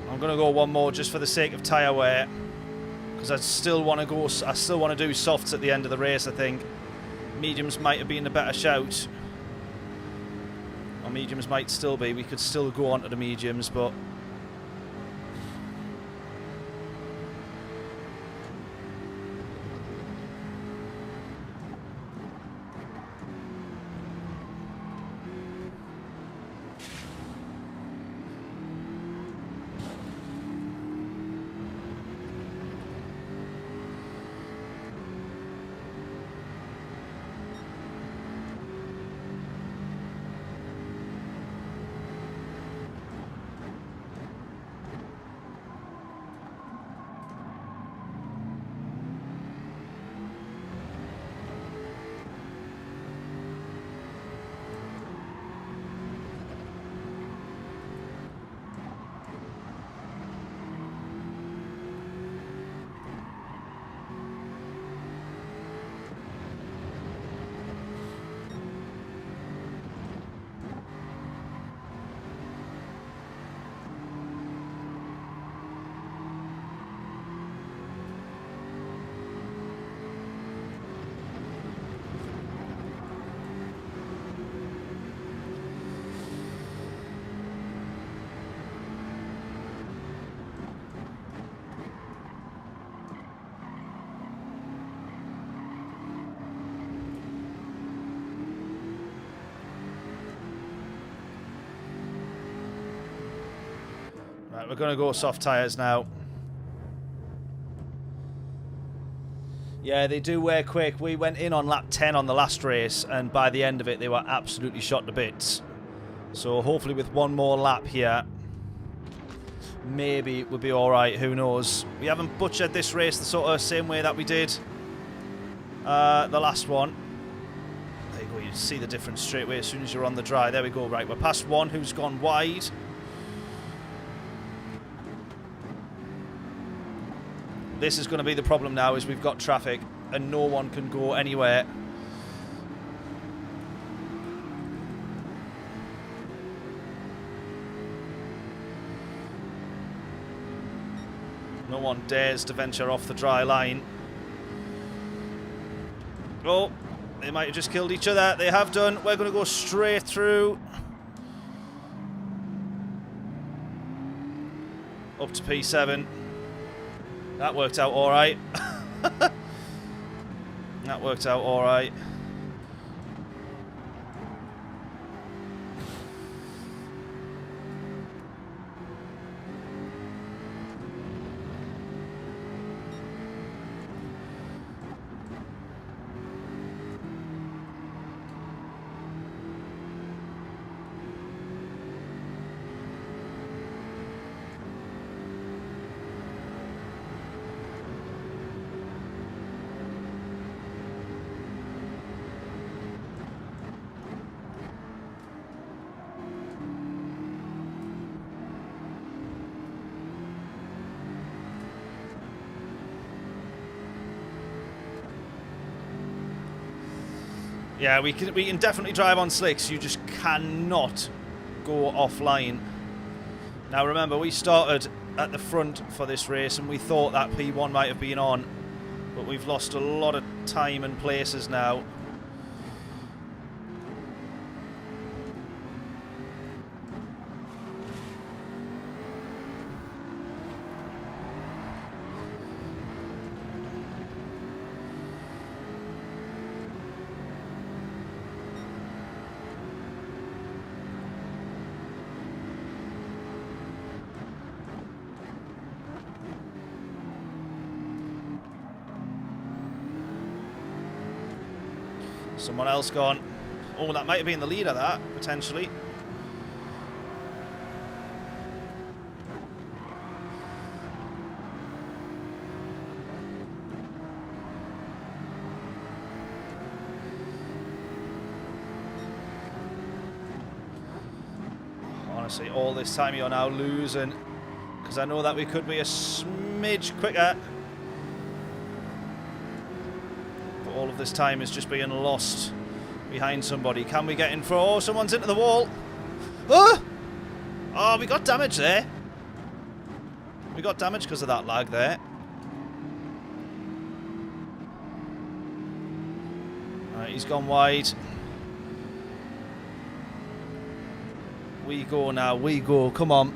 I'm gonna go one more just for the sake of tyre wear, because I still want to go. I still want to do softs at the end of the race. I think mediums might have been a better shout, or mediums might still be. We could still go on to the mediums, but Right, we're going to go soft tyres now. Yeah, they do wear quick. We went in on lap 10 on the last race, and by the end of it, they were absolutely shot to bits. So hopefully with one more lap here, maybe we'll be alright. Who knows? We haven't butchered this race the sort of same way that we did the last one. There you go. You see the difference straight away as soon as you're on the dry. There we go. Right, we're past one who's gone wide. This is going to be the problem now, is we've got traffic and no one can go anywhere. No one dares to venture off the dry line. Oh, they might have just killed each other. They have done. We're going to go straight through. Up to P7. That worked out alright. That worked out alright. Yeah, we can definitely drive on slicks. You just cannot go offline. Now remember, we started at the front for this race and we thought that P1 might have been on, but we've lost a lot of time and places now. Someone else gone. Oh, that might have been the leader, that, potentially. Honestly, all this time you're now losing, because I know that we could be a smidge quicker. All of this time is just being lost behind somebody. Can we get in for? Oh, someone's into the wall. Oh! Oh, we got damage there. We got damage because of that lag there. Alright, he's gone wide. We go now, we go. Come on.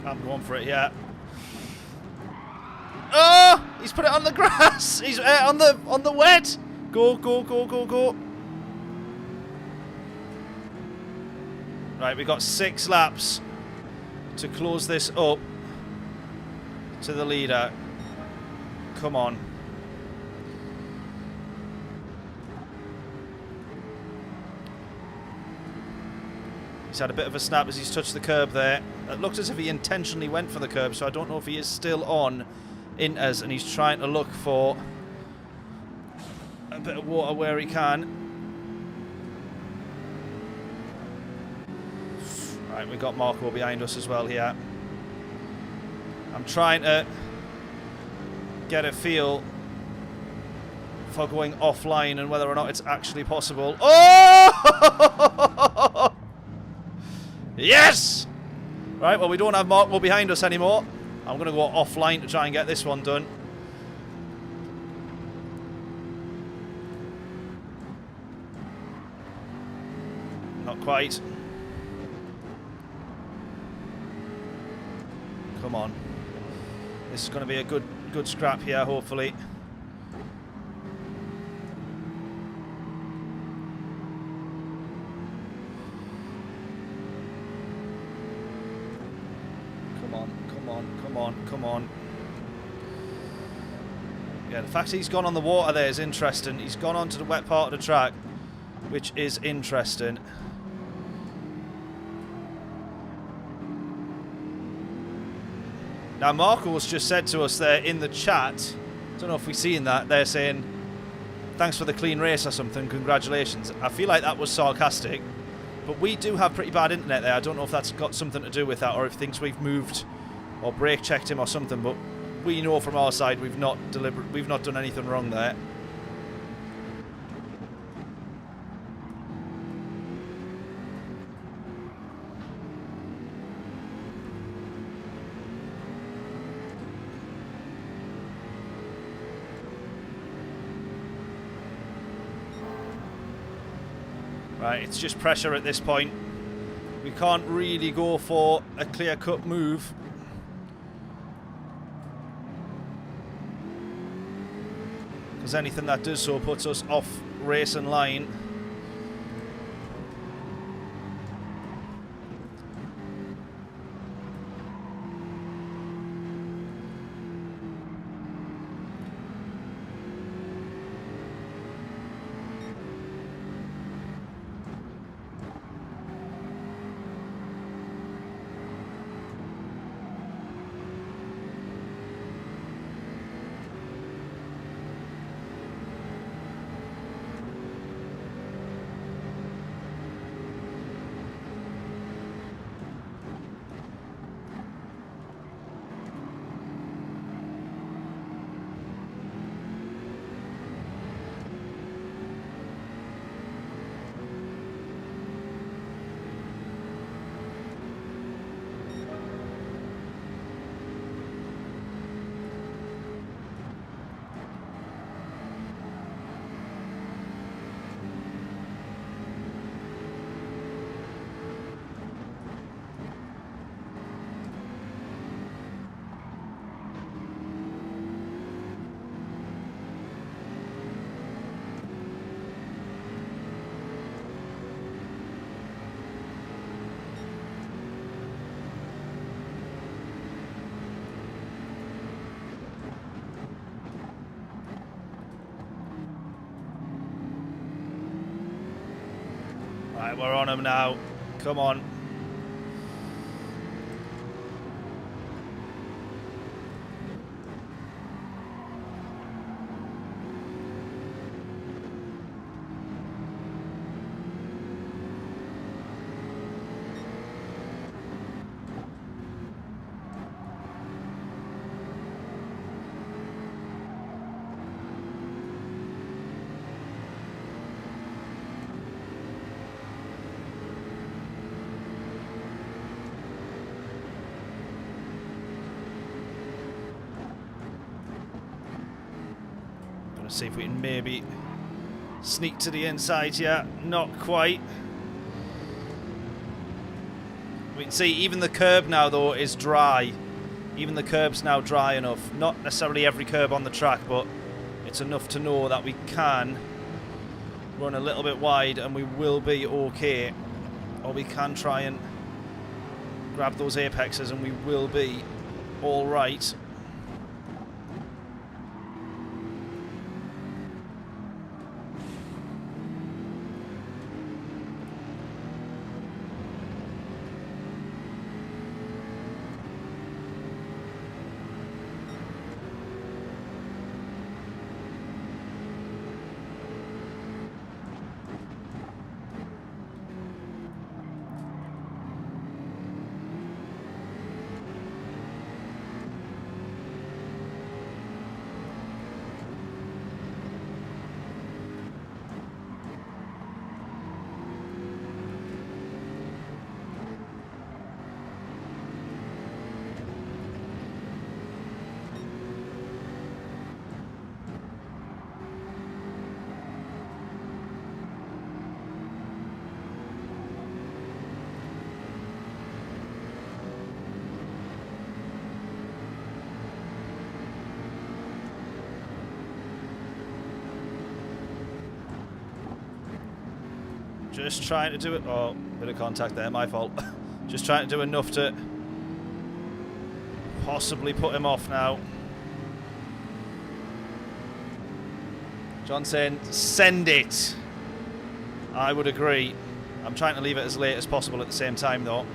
I'm going for it, yeah. Oh! He's put it on the grass! He's on the wet! Go, go, go, go, go. Right, we've got 6 laps to close this up to the leader. Come on. He's had a bit of a snap as he's touched the curb there. It looked as if he intentionally went for the curb, so I don't know if he is still on inters and he's trying to look for a bit of water where he can. Right, we've got Marco behind us as well here. I'm trying to get a feel for going offline and whether or not it's actually possible. Oh! Yes! Right, well, we don't have Marco behind us anymore. I'm going to go offline to try and get this one done. Not quite. Come on. This is going to be a good scrap here, hopefully. Come on. Yeah, the fact he's gone on the water there is interesting. He's gone onto the wet part of the track, which is interesting. Now, Marco's just said to us there in the chat, don't know if we've seen that, they're saying, thanks for the clean race or something, congratulations. I feel like that was sarcastic, but we do have pretty bad internet there. I don't know if that's got something to do with that or if things we've moved or brake checked him or something, but we know from our side we've not done anything wrong there. Right, it's just pressure at this point. We can't really go for a clear-cut move. Because anything that does so puts us off racing line. Right, we're on him now. Come on. See if we can maybe sneak to the inside here. Not quite. We can see even the curb now, though, is dry. Even the curb's now dry enough. Not necessarily every curb on the track, but it's enough to know that we can run a little bit wide and we will be okay. or we can try and grab those apexes and we will be all right. Just trying to do it. Oh, bit of contact there, my fault. Just trying to do enough to possibly put him off now. John saying, send it. I would agree. I'm trying to leave it as late as possible at the same time, though.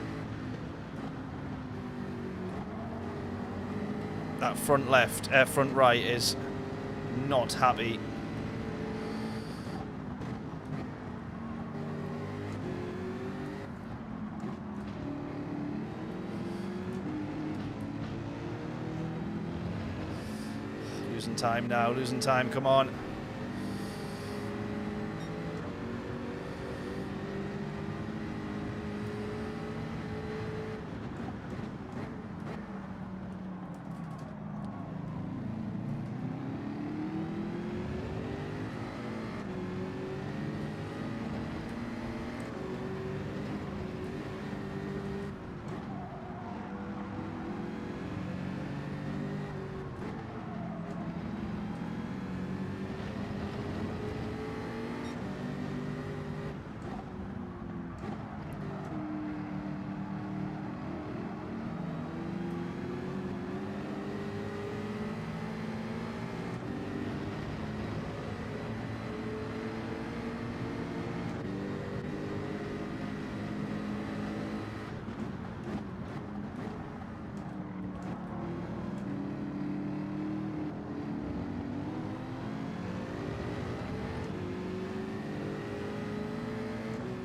That front right is not happy. Losing time now, losing time, come on.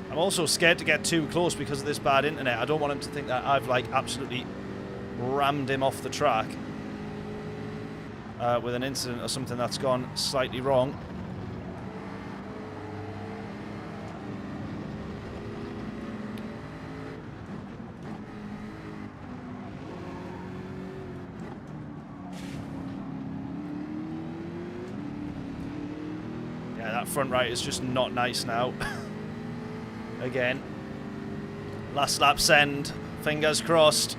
I'm also scared to get too close because of this bad internet. I don't want him to think that I've like absolutely rammed him off the track with an incident or something that's gone slightly wrong. Yeah, that front right is just not nice now. Again, last lap send, fingers crossed.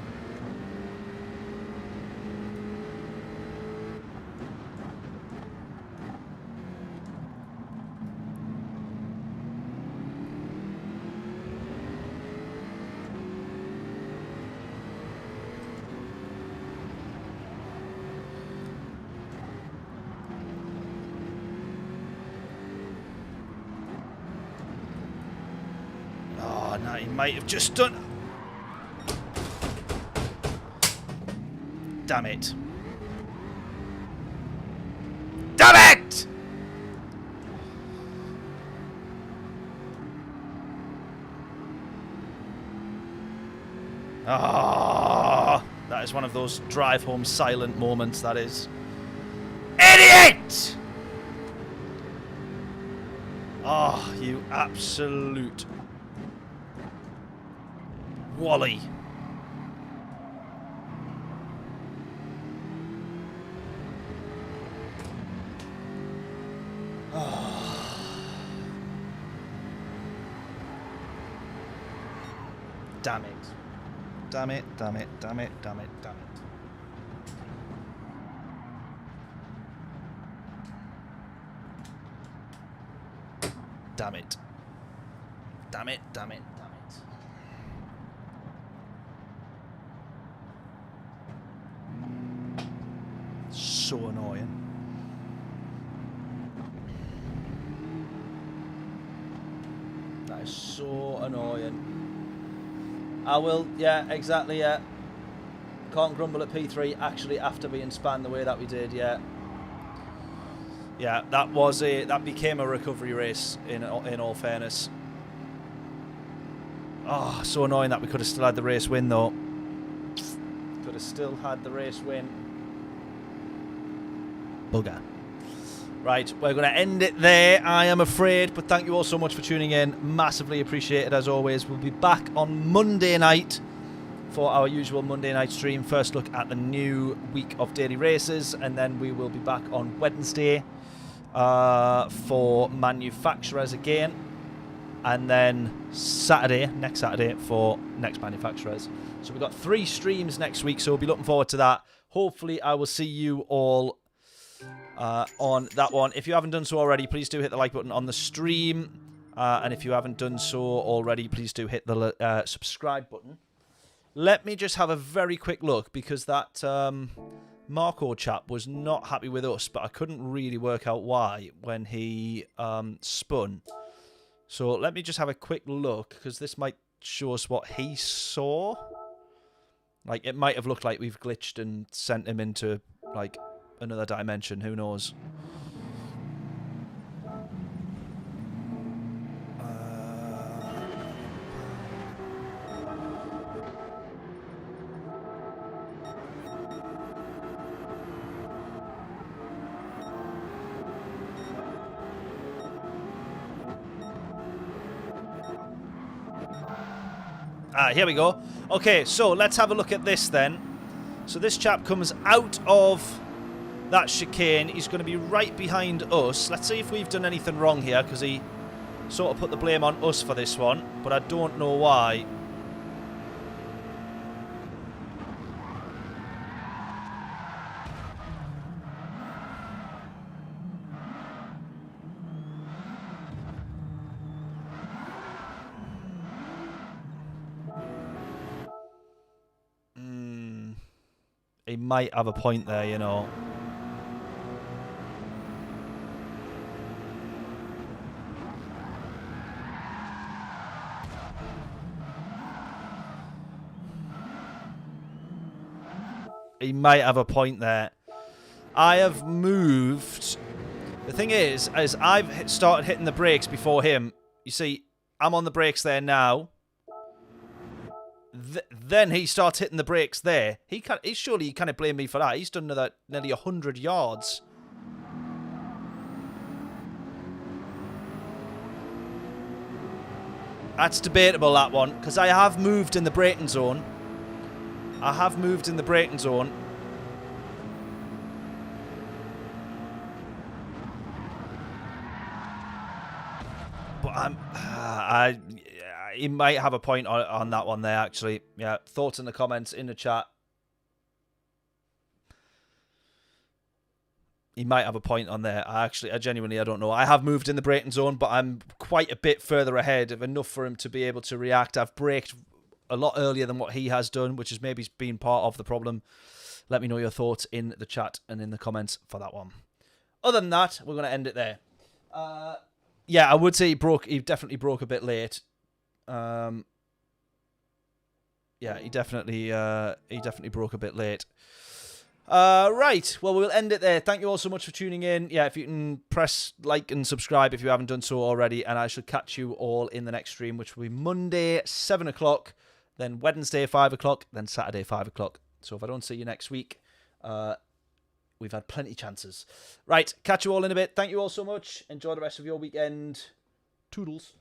He might have just done. Damn it. Damn it! Ah, that is one of those drive home silent moments, that is. Idiot! Oh, you absolute Wally. Oh. Damn it. Damn it, damn it, damn it, damn it, damn it. Damn it. Damn it, damn it, damn it. so annoying. That is so annoying. I will, yeah, exactly, yeah. Can't grumble at P3 actually after being spanned the way that we did, yeah. Yeah, that became a recovery race in all fairness. Oh, so annoying that we could have still had the race win though. Could have still had the race win. Bugger. Right, we're going to end it there, I am afraid. But thank you all so much for tuning in. Massively appreciated as always. We'll be back on Monday night for our usual Monday night stream. First look at the new week of daily races. And then we will be back on Wednesday for manufacturers again. And then Saturday, next Saturday, for next manufacturers. So we've got 3 streams next week, so we'll be looking forward to that. Hopefully I will see you all on that one. If you haven't done so already, please do hit the like button on the stream. And if you haven't done so already, please do hit the subscribe button. Let me just have a very quick look, because that Marco chap was not happy with us, but I couldn't really work out why when he spun. So let me just have a quick look, because this might show us what he saw. Like, it might have looked like we've glitched and sent him into, like, another dimension. Who knows? Here we go. Okay, so let's have a look at this then. So this chap comes out of that chicane. He's going to be right behind us. Let's see if we've done anything wrong here, because he sort of put the blame on us for this one, but I don't know why. He might have a point there, you know. He might have a point there. I have moved. The thing is I've started hitting the brakes before him. You see, I'm on the brakes there now. Then he starts hitting the brakes there. He surely he kind of blame me for that. He's done another nearly 100 yards. That's debatable, that one, because I have moved in the braking zone. I have moved in the braking zone. But he might have a point on that one there, actually. Yeah, thoughts in the comments, in the chat. He might have a point on there. I genuinely, I don't know. I have moved in the braking zone, but I'm quite a bit further ahead of enough for him to be able to react. I've braked a lot earlier than what he has done, which has maybe been part of the problem. Let me know your thoughts in the chat and in the comments for that one. Other than that, we're going to end it there. Yeah, I would say he definitely broke a bit late. Yeah, he definitely broke a bit late. Right, well, we'll end it there. Thank you all so much for tuning in. Yeah, if you can press like and subscribe if you haven't done so already, and I shall catch you all in the next stream, which will be Monday 7 o'clock, then Wednesday 5 o'clock, then Saturday 5 o'clock. So if I don't see you next week, we've had plenty of chances. Right, catch you all in a bit. Thank you all so much. Enjoy the rest of your weekend. Toodles.